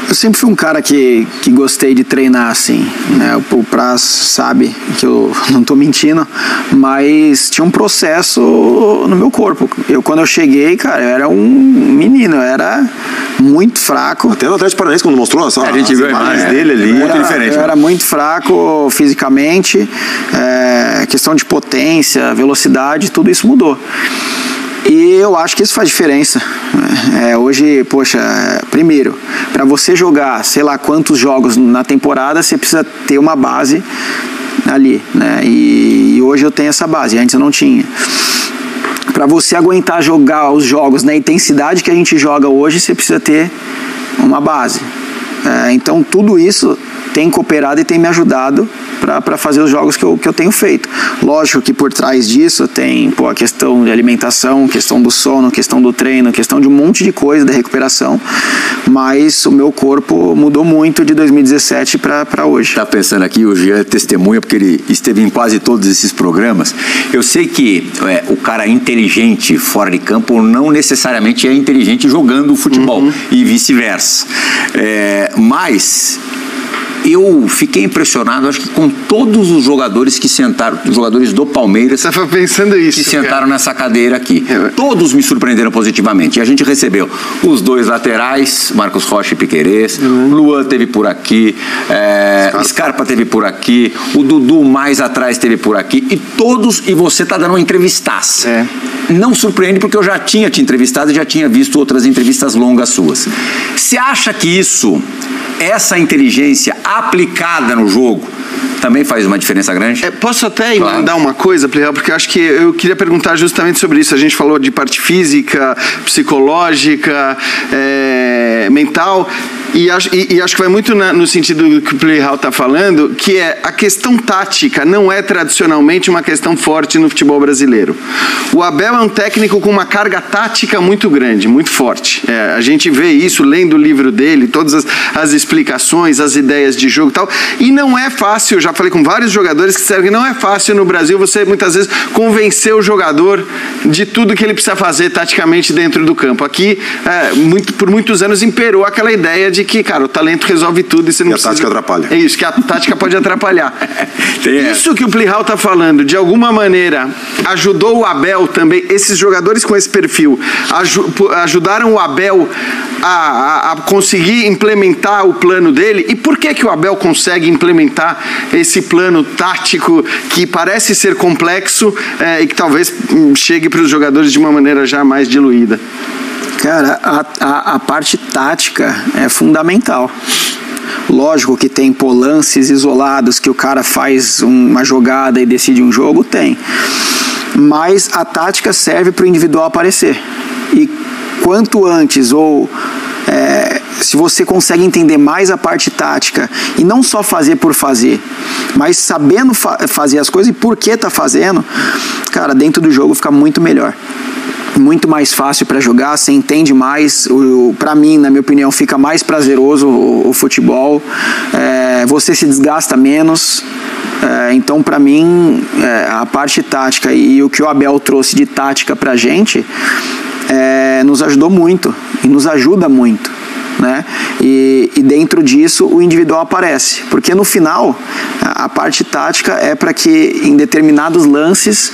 Eu sempre fui um cara que gostei de treinar, assim, né? O Praz sabe que eu não tô mentindo, mas tinha um processo no meu corpo. Quando eu cheguei, cara, eu era um menino, eu era muito fraco. Até no Atlético Paranaense, quando mostrou a gente viu imagens dele ali, muito diferente. Eu era muito fraco fisicamente, questão de potência, velocidade, tudo isso mudou. E eu acho que isso faz diferença. Hoje, poxa, primeiro, para você jogar, sei lá quantos jogos na temporada, você precisa ter uma base ali, né? E hoje eu tenho essa base, antes eu não tinha. Para você aguentar jogar os jogos na intensidade que a gente joga hoje, você precisa ter uma base. Então tudo isso tem cooperado e tem me ajudado para fazer os jogos que eu tenho feito. Lógico que por trás disso tem a questão de alimentação, questão do sono, questão do treino, questão de um monte de coisa, da recuperação, mas o meu corpo mudou muito de 2017 para hoje. Tá pensando aqui, o Jean é testemunha, porque ele esteve em quase todos esses programas. Eu sei que o cara inteligente fora de campo não necessariamente é inteligente jogando futebol, e vice-versa. Mas eu fiquei impressionado, acho que com todos os jogadores que sentaram, os jogadores do Palmeiras, você foi pensando isso, que sentaram nessa cadeira aqui. Todos me surpreenderam positivamente. E a gente recebeu os 2 laterais, Marcos Rocha e Piquerez, Luan teve por aqui, Scarpa teve por aqui, o Dudu mais atrás teve por aqui, e você tá dando uma entrevistaça. Não surpreende, porque eu já tinha te entrevistado e já tinha visto outras entrevistas longas suas. Você acha que essa inteligência aplicada no jogo também faz uma diferença grande? Posso até emendar uma coisa, Plihal, porque eu acho que eu queria perguntar justamente sobre isso. A gente falou de parte física, psicológica, mental, e acho que vai muito no sentido do que o Plihal está falando, que a questão tática não é tradicionalmente uma questão forte no futebol brasileiro. O Abel é um técnico com uma carga tática muito grande, muito forte. A gente vê isso lendo o livro dele, todas as explicações, as ideias de jogo e tal, e não é fácil, já falei com vários jogadores que disseram que não é fácil no Brasil você muitas vezes convencer o jogador de tudo que ele precisa fazer taticamente dentro do campo. Aqui, por muitos anos imperou aquela ideia de que, cara, o talento resolve tudo e você não precisa... a tática atrapalha. É isso, que a tática pode atrapalhar. Isso que o Plihal está falando, de alguma maneira, ajudou o Abel também, esses jogadores com esse perfil, ajudaram o Abel a conseguir implementar o plano dele. E por que o Abel consegue implementar esse plano tático que parece ser complexo e que talvez chegue para os jogadores de uma maneira já mais diluída? Cara, a parte tática é fundamental. Lógico que tem lances isolados que o cara faz uma jogada e decide um jogo, tem. Mas a tática serve para o individual aparecer. E quanto antes, se você consegue entender mais a parte tática e não só fazer por fazer, mas sabendo fazer as coisas e por que tá fazendo, cara, dentro do jogo fica muito melhor. Muito mais fácil para jogar, você entende mais, para mim, na minha opinião, fica mais prazeroso o futebol, você se desgasta menos, então para mim a parte tática e o que o Abel trouxe de tática pra gente nos ajudou muito e nos ajuda muito. né? E dentro disso o individual aparece, porque no final a parte tática é para que em determinados lances,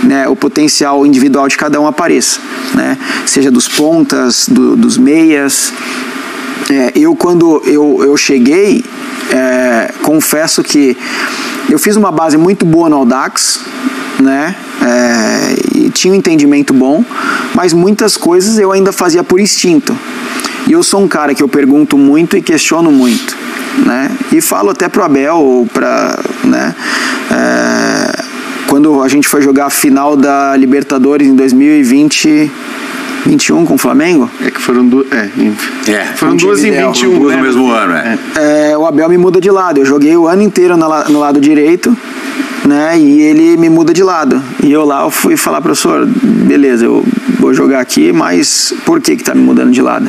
né, o potencial individual de cada um apareça, né? Seja dos pontas, dos meias. Quando eu cheguei, confesso que eu fiz uma base muito boa no Audax, né? E tinha um entendimento bom, mas muitas coisas eu ainda fazia por instinto. E eu sou um cara que eu pergunto muito e questiono muito, né? E falo até pro Abel, né? Quando a gente foi jogar a final da Libertadores em 2021 com o Flamengo. Foram duas em 21, duas no mesmo ano, o Abel me muda de lado. Eu joguei o ano inteiro no lado direito, né? E ele me muda de lado. E eu fui falar, professor, beleza, eu vou jogar aqui, mas por que tá me mudando de lado?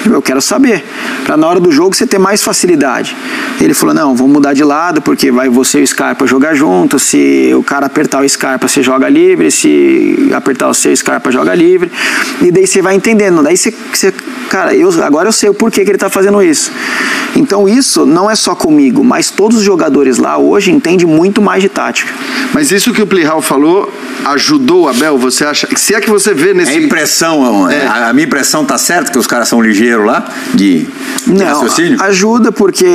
Eu quero saber, para na hora do jogo você ter mais facilidade. Ele falou, não, vou mudar de lado, porque vai você e o Scarpa jogar junto. Se o cara apertar o Scarpa, você joga livre. Se apertar o seu, Scarpa joga livre. E daí você vai entendendo. Daí você cara, agora eu sei o porquê que ele está fazendo isso. Então isso não é só comigo, mas todos os jogadores lá hoje entendem muito mais de tática. Mas isso que o Plihal falou ajudou o Abel? Você acha? Se é que você vê nesse... A impressão, a minha impressão tá certa, que os caras são ligeiros lá, de raciocínio? Não, ajuda porque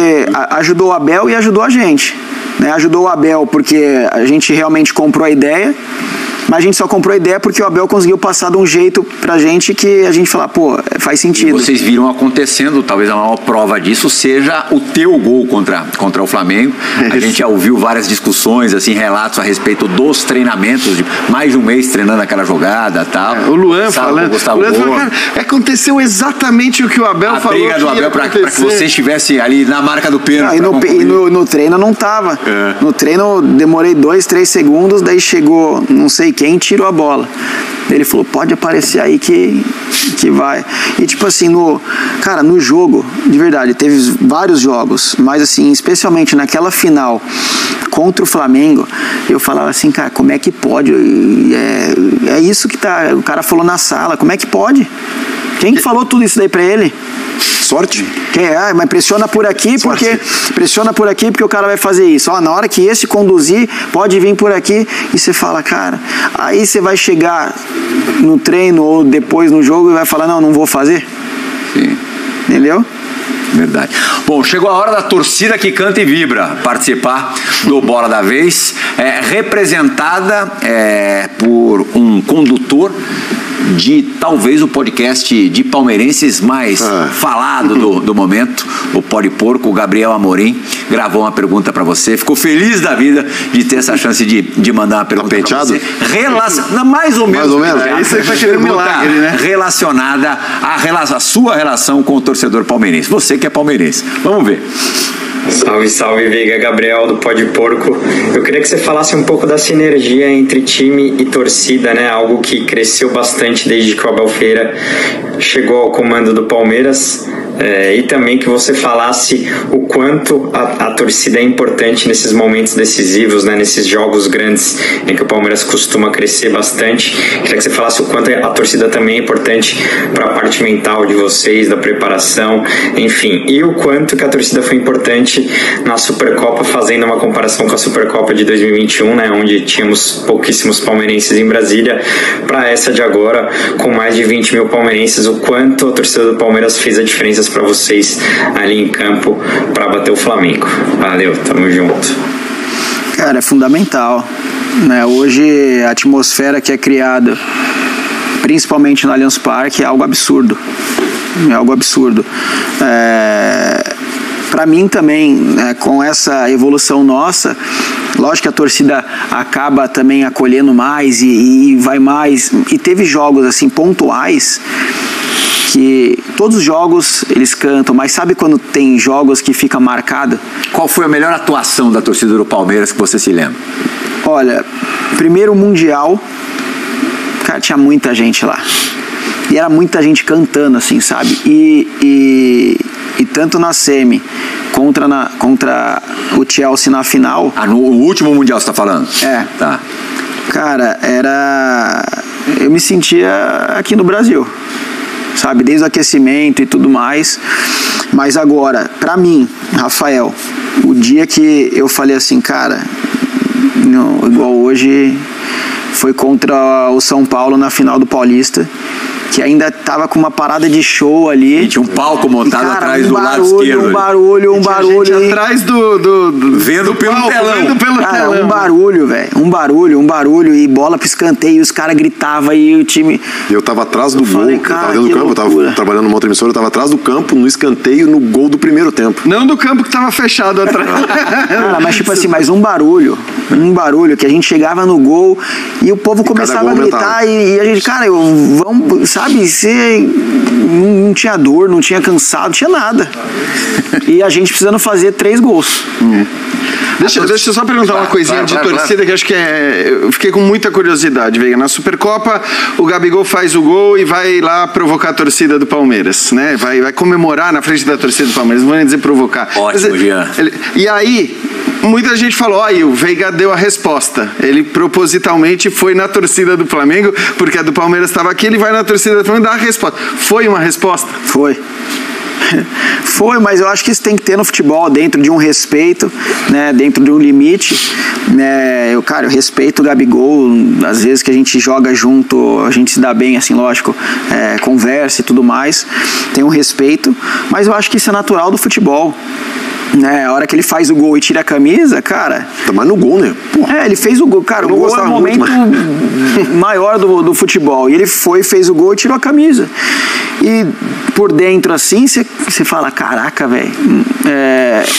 ajudou o Abel e ajudou a gente, né? Ajudou o Abel porque a gente realmente comprou a ideia, mas a gente só comprou a ideia porque o Abel conseguiu passar de um jeito pra gente que a gente fala, pô, faz sentido. E vocês viram acontecendo, talvez a maior prova disso seja o teu gol contra o Flamengo. A gente já ouviu várias discussões, assim, relatos a respeito dos treinamentos, de mais de um mês treinando aquela jogada e tal. O Luan falando, cara, aconteceu exatamente o que o Abel falou. A briga do Abel pra que você estivesse ali na marca do pênalti. No treino não tava. No treino demorei 2-3 segundos, daí chegou, não sei quem, tirou a bola. Ele falou, pode aparecer aí que vai. E tipo assim, no jogo, de verdade, teve vários jogos, mas assim, especialmente naquela final contra o Flamengo, eu falava assim, cara, como é que pode? É isso que o cara falou na sala, como é que pode? Quem que falou tudo isso daí pra ele? Sorte. Mas pressiona por aqui porque o cara vai fazer isso. Na hora que esse conduzir, pode vir por aqui. E você fala, cara, aí você vai chegar no treino ou depois no jogo e vai falar, não vou fazer. Sim. Entendeu? Verdade. Bom, chegou a hora da torcida que canta e vibra participar do Bola da Vez, representada por um condutor de talvez o podcast de palmeirenses mais falado do momento, o Pode Porco. O Gabriel Amorim gravou uma pergunta para você, ficou feliz da vida de ter essa chance de mandar uma pergunta para você. Mais ou menos. Isso aí vai querer um milagre, né? Relacionada à sua relação com o torcedor palmeirense. Você que é palmeirense. Vamos ver. Salve, salve, Veiga, Gabriel do Pode Porco. Eu queria que você falasse um pouco da sinergia entre time e torcida, né? Algo que cresceu bastante desde que o Abel Ferreira chegou ao comando do Palmeiras. E também que você falasse o quanto a torcida é importante nesses momentos decisivos, né, nesses jogos grandes em que o Palmeiras costuma crescer bastante. Queria que você falasse o quanto a torcida também é importante para a parte mental de vocês, da preparação, enfim, e o quanto que a torcida foi importante na Supercopa, fazendo uma comparação com a Supercopa de 2021, né, onde tínhamos pouquíssimos palmeirenses em Brasília, para essa de agora, com mais de 20 mil palmeirenses, o quanto a torcida do Palmeiras fez a diferença para vocês ali em campo para bater o Flamengo. Valeu, tamo junto. Cara, é fundamental, né? Hoje a atmosfera que é criada principalmente no Allianz Parque é algo absurdo. Para mim também, né, com essa evolução nossa, lógico que a torcida acaba também acolhendo mais e vai mais, e teve jogos assim pontuais que todos os jogos eles cantam, mas sabe quando tem jogos que fica marcado? Qual foi a melhor atuação da torcida do Palmeiras que você se lembra? Olha, primeiro Mundial, cara, tinha muita gente lá. E era muita gente cantando, assim, sabe? E tanto na semi contra o Chelsea na final. No último Mundial você tá falando? Tá. Cara, eu me sentia aqui no Brasil. sabe? Desde o aquecimento e tudo mais. Mas agora, pra mim, Rafael, o dia que eu falei assim, cara, igual hoje foi contra o São Paulo na final do Paulista, que ainda tava com uma parada de show ali. E tinha um palco montado, cara, atrás do lado esquerdo. Um barulho. Atrás do vendo pelo palco, telão. Vendo pelo cara, telão. Um barulho. E bola pro escanteio, os caras gritavam e o time... Eu tava atrás do gol, falei, eu cara, tava dentro do campo, loucura. eu tava trabalhando numa outra emissora, eu tava atrás do campo, no escanteio, no gol do primeiro tempo. Não do campo que tava fechado atrás. Cara, mas tipo assim, um barulho, que a gente chegava no gol e o povo começava a gritar e a gente, cara, vamos, sabe, não tinha dor, não tinha cansado, não tinha nada. E a gente precisando fazer 3 gols. Deixa eu só perguntar uma coisinha de torcida que eu acho que eu fiquei com muita curiosidade, Veiga. Na Supercopa, o Gabigol faz o gol e vai lá provocar a torcida do Palmeiras, né? Vai comemorar na frente da torcida do Palmeiras, não vou nem dizer provocar. Ótimo, Jean. E aí, muita gente falou, aí o Veiga deu a resposta. Ele propositalmente foi na torcida do Flamengo, porque a do Palmeiras estava aqui, ele vai na torcida do Flamengo e dá a resposta. Foi uma resposta? Foi. Foi, mas eu acho que isso tem que ter no futebol, dentro de um respeito, né, dentro de um limite, né, eu respeito o Gabigol, às vezes que a gente joga junto, a gente se dá bem, assim, lógico, conversa e tudo mais, tem um respeito, mas eu acho que isso é natural do futebol. Né, a hora que ele faz o gol e tira a camisa, cara... Tá mais no gol, né? Porra. Ele fez o gol, cara, o gol é o momento maior do futebol. E ele fez o gol e tirou a camisa. E por dentro, assim, você fala, caraca, velho.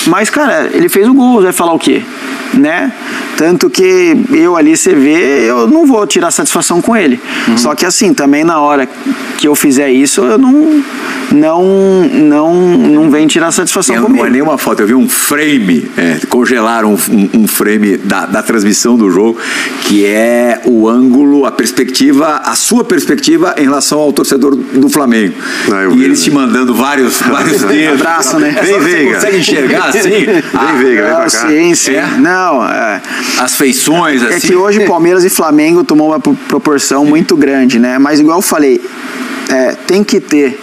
Mas, cara, ele fez o gol, você vai falar o quê? Né? Tanto que eu ali, você vê, eu não vou tirar satisfação com ele. Só que assim, também na hora que eu fizer isso, eu não venho tirar satisfação comigo. Não é nenhuma foto, eu vi um frame, congelaram um frame da transmissão do jogo, que é o ângulo, a sua perspectiva em relação ao torcedor do Flamengo. E eles te mandando vários dedos. Abraço, né? Vem, Veiga. Você consegue enxergar assim? Vem, Veiga, vem pra cá. Sim. Não, as feições, assim. É que hoje Palmeiras e Flamengo tomou uma proporção muito grande, né? Mas igual eu falei, tem que ter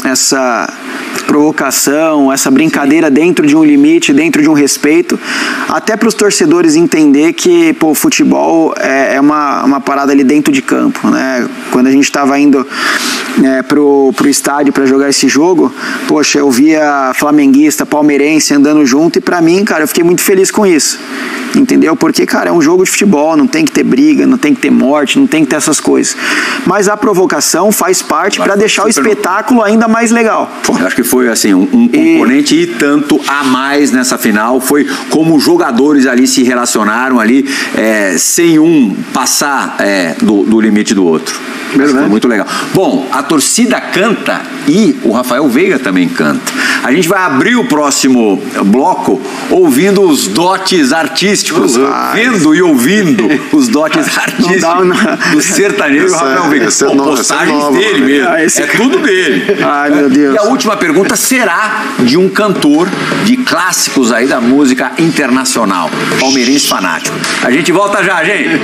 essa provocação, essa brincadeira dentro de um limite, dentro de um respeito, até para os torcedores entender que, pô, futebol é uma parada ali dentro de campo, né? Quando a gente estava indo pro estádio para jogar esse jogo, poxa, eu via flamenguista, palmeirense andando junto e para mim, cara, eu fiquei muito feliz com isso. Entendeu? Porque, cara, é um jogo de futebol, não tem que ter briga, não tem que ter morte, não tem que ter essas coisas. Mas a provocação faz parte para deixar o espetáculo ainda mais legal. Eu acho que foi, assim, um componente e tanto a mais nessa final. Foi como os jogadores ali se relacionaram ali, sem um passar do limite do outro. Foi muito legal. Bom, a torcida canta e o Rafael Veiga também canta. A gente vai abrir o próximo bloco ouvindo os dotes artísticos, vendo e ouvindo os dotes artísticos do sertanejo Rafael Veiga. Postagens dele mesmo. É tudo dele. Ai, meu Deus. E a última pergunta será de um cantor de clássicos aí da música internacional, palmeirense fanático. A gente volta já, gente.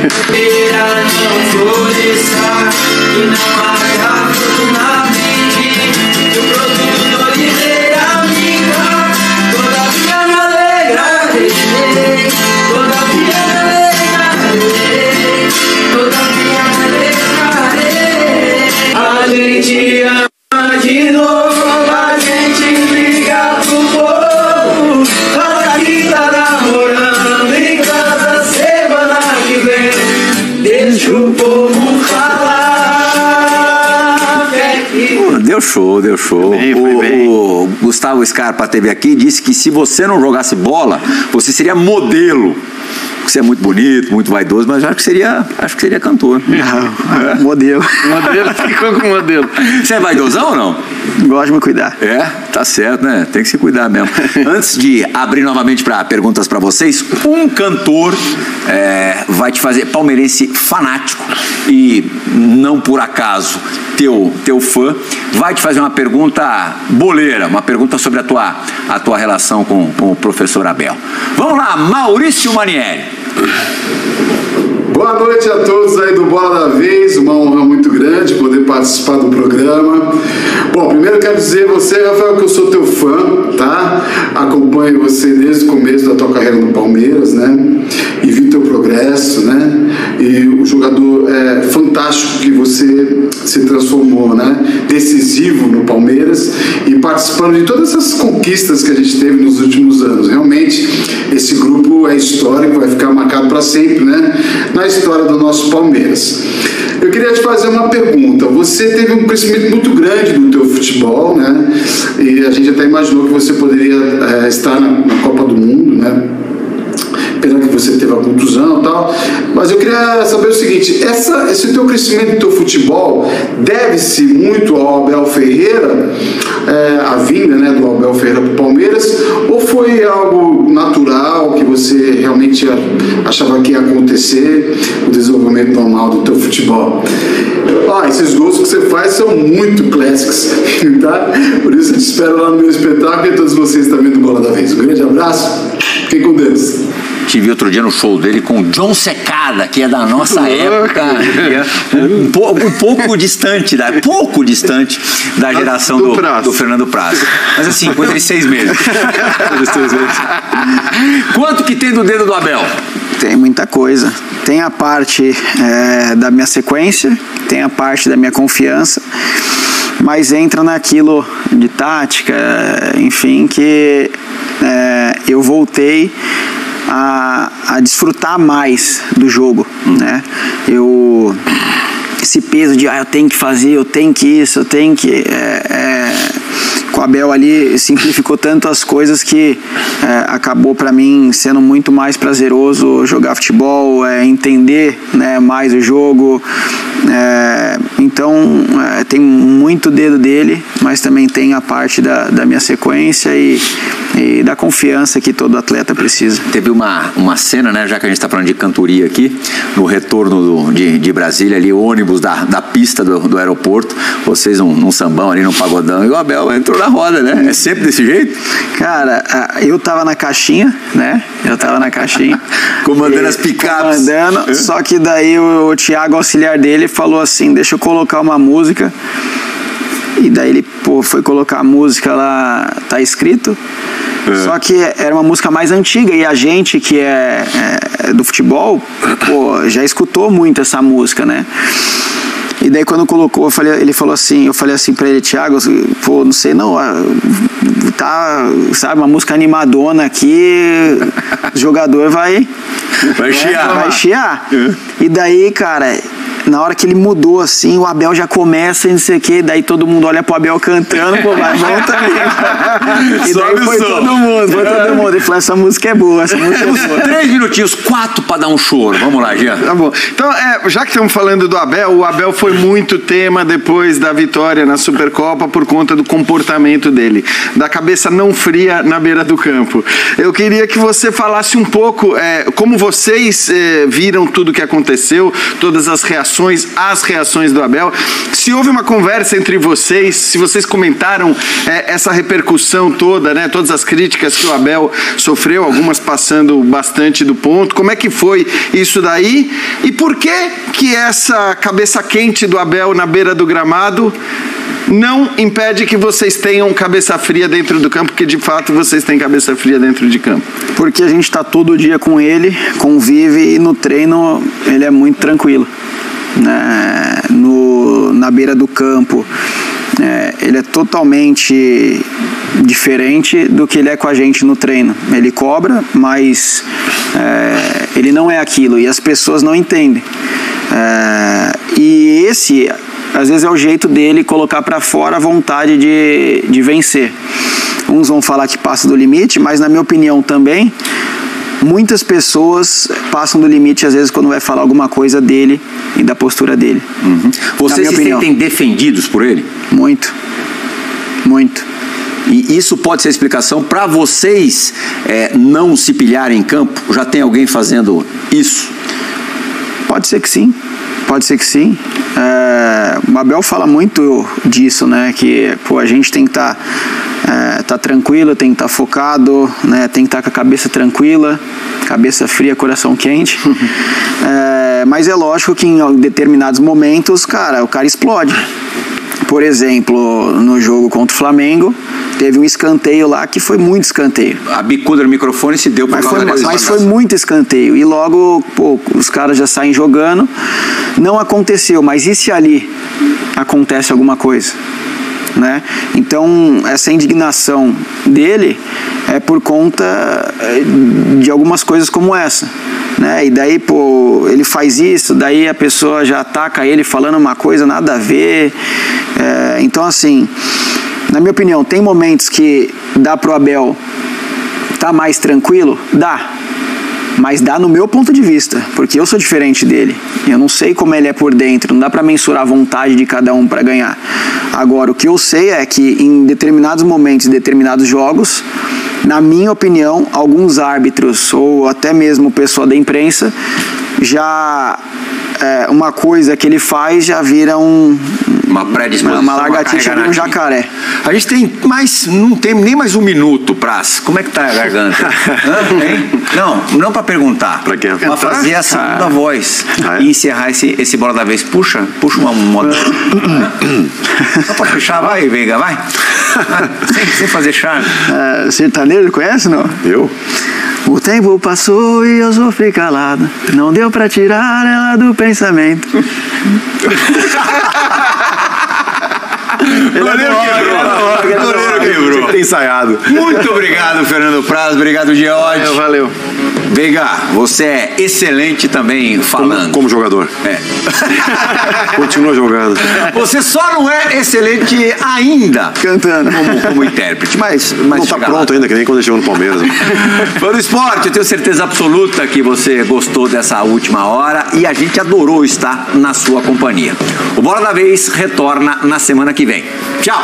A gente ama de novo, a gente liga pro povo. Fala que tá namorando em casa semana que vem. Deixa o povo falar. Deu show. O Gustavo Scarpa esteve aqui e disse que se você não jogasse bola, você seria modelo. Você é muito bonito, muito vaidoso, mas acho que seria cantor. Modelo. Ficou com modelo. Você é vaidosão ou não? Gosto de me cuidar. Tá certo, né? Tem que se cuidar mesmo. Antes de abrir novamente para perguntas para vocês, um cantor vai te fazer, palmeirense fanático e não por acaso teu fã, vai te fazer uma pergunta boleira, uma pergunta sobre a tua relação com o professor Abel. Vamos lá, Maurício Manieri. Boa noite a todos aí do Bola da Vez, uma honra muito grande poder participar do programa. Bom, primeiro quero dizer a você, Rafael, que eu sou teu fã, tá? Acompanho você desde o começo da tua carreira no Palmeiras, né? E vi teu progresso, né? E o jogador fantástico que você se transformou, né? Decisivo no Palmeiras e participando de todas essas conquistas que a gente teve nos últimos anos. Realmente, esse grupo é histórico, vai ficar marcado para sempre, né? Na história do nosso Palmeiras. Eu queria te fazer uma pergunta. Você teve um crescimento muito grande no teu futebol, né? E a gente até imaginou que você poderia estar na Copa do Mundo, né? Apesar que você teve a contusão e tal. Mas eu queria saber o seguinte, esse teu crescimento do teu futebol deve-se muito ao Abel Ferreira, a vinda, né, do Abel Ferreira para o Palmeiras, ou foi algo natural que você realmente achava que ia acontecer, o desenvolvimento normal do teu futebol? Esses gols que você faz são muito clássicos, tá? Por isso eu te espero lá no meu espetáculo e todos vocês também do Bola da Vez. Um grande abraço, fiquem com Deus. Tive outro dia no show dele com o John Secada, que é da nossa época, um pouco distante da geração do Fernando Praz. Mas assim, coisa de 6 meses. Quanto que tem do dedo do Abel? Tem muita coisa. Tem a parte da minha sequência, tem a parte da minha confiança, mas entra naquilo de tática, enfim, que eu voltei a desfrutar mais do jogo, né? Esse peso de eu tenho que fazer, eu tenho que isso, eu tenho que... Com o Abel ali simplificou tanto as coisas que acabou para mim sendo muito mais prazeroso jogar futebol, entender, né, mais o jogo. Então tem muito dedo dele, mas também tem a parte da minha sequência e da confiança que todo atleta precisa. Teve uma cena, né, já que a gente está falando de cantoria aqui, no retorno de Brasília, ali, o ônibus da pista do aeroporto, vocês num sambão ali, num pagodão, e o Abel entrou na roda, né? É sempre desse jeito? Cara, eu tava na caixinha, né? Comandando as picapes. Só que daí o Thiago, auxiliar dele, falou assim, deixa eu colocar uma música. E daí ele foi colocar a música lá, tá escrito. Só que era uma música mais antiga e a gente que é do futebol, já escutou muito essa música, né? E daí quando colocou, eu falei assim pra ele, Thiago, não sei não, tá, sabe, uma música animadona aqui, o jogador vai chiar. E daí, cara, na hora que ele mudou assim, o Abel já começa e não sei o que, daí todo mundo olha pro Abel cantando, vai, vamos também. E daí foi todo mundo. Ele falou, essa música é boa, 3 minutinhos, 4 pra dar um choro. Vamos lá, Jean. Tá bom. Então, já que estamos falando do Abel, o Abel foi muito tema depois da vitória na Supercopa por conta do comportamento dele, da cabeça não fria na beira do campo. Eu queria que você falasse um pouco como vocês viram tudo que aconteceu, todas as reações do Abel, se houve uma conversa entre vocês, se vocês comentaram essa repercussão toda, né, todas as críticas que o Abel sofreu, algumas passando bastante do ponto, como é que foi isso daí e por que essa cabeça quente do Abel na beira do gramado não impede que vocês tenham cabeça fria dentro do campo, porque de fato vocês têm cabeça fria dentro de campo? Porque a gente está todo dia com ele, convive, e no treino ele é muito tranquilo, né? Na beira do campo ele é totalmente diferente do que ele é com a gente no treino. Ele cobra, mas ele não é aquilo e as pessoas não entendem. E esse às vezes é o jeito dele colocar para fora a vontade de vencer. Uns vão falar que passa do limite, mas na minha opinião também, muitas pessoas passam do limite às vezes quando vai falar alguma coisa dele e da postura dele. Vocês se sentem defendidos por ele? Muito. E isso pode ser a explicação para vocês não se pilharem em campo? Já tem alguém fazendo isso? Pode ser que sim. O Abel fala muito disso, né? Que a gente tem que tá tranquilo, tem que estar focado, né? Tem que estar com a cabeça tranquila, cabeça fria, coração quente. Mas é lógico que em determinados momentos, o cara explode. Por exemplo, no jogo contra o Flamengo, teve um escanteio lá que foi muito escanteio. A bicuda no microfone se deu por causa dessa. Mas foi muito escanteio. E logo, os caras já saem jogando. Não aconteceu, mas e se ali acontece alguma coisa? Né? Então, essa indignação dele é por conta de algumas coisas como essa. Né? E daí, ele faz isso, daí a pessoa já ataca ele falando uma coisa nada a ver. Então, assim, na minha opinião, tem momentos que dá pro Abel tá mais tranquilo? Dá. Mas dá no meu ponto de vista, porque eu sou diferente dele. Eu não sei como ele é por dentro, não dá para mensurar a vontade de cada um para ganhar. Agora, o que eu sei é que em determinados momentos, em determinados jogos, na minha opinião, alguns árbitros ou até mesmo o pessoal da imprensa já uma coisa que ele faz já vira uma predisposição, uma lagartixa, vira um jacaré. A gente tem não tem nem mais um minuto, Praz. Como é que tá a garganta? Não para perguntar, para fazer a segunda voz e encerrar esse Bola da Vez. Puxa uma moda. Só para fechar, vai, Veiga, vai. Sem fazer charme. Sertanejo, conhece, não? Eu? O tempo passou e eu sofri calado. Não deu pra tirar ela do pensamento. Goleiro quebrou. Tem ensaiado. Muito obrigado, Fernando Praz. Obrigado, Geode. Valeu. Veiga, você é excelente também falando. Como jogador. Continua jogando. Você só não é excelente ainda cantando como intérprete, mas não tá pronto ainda, que nem quando ele chegou no Palmeiras. Foi no esporte, eu tenho certeza absoluta que você gostou dessa última hora e a gente adorou estar na sua companhia. O Bola da Vez retorna na semana que vem. Tchau!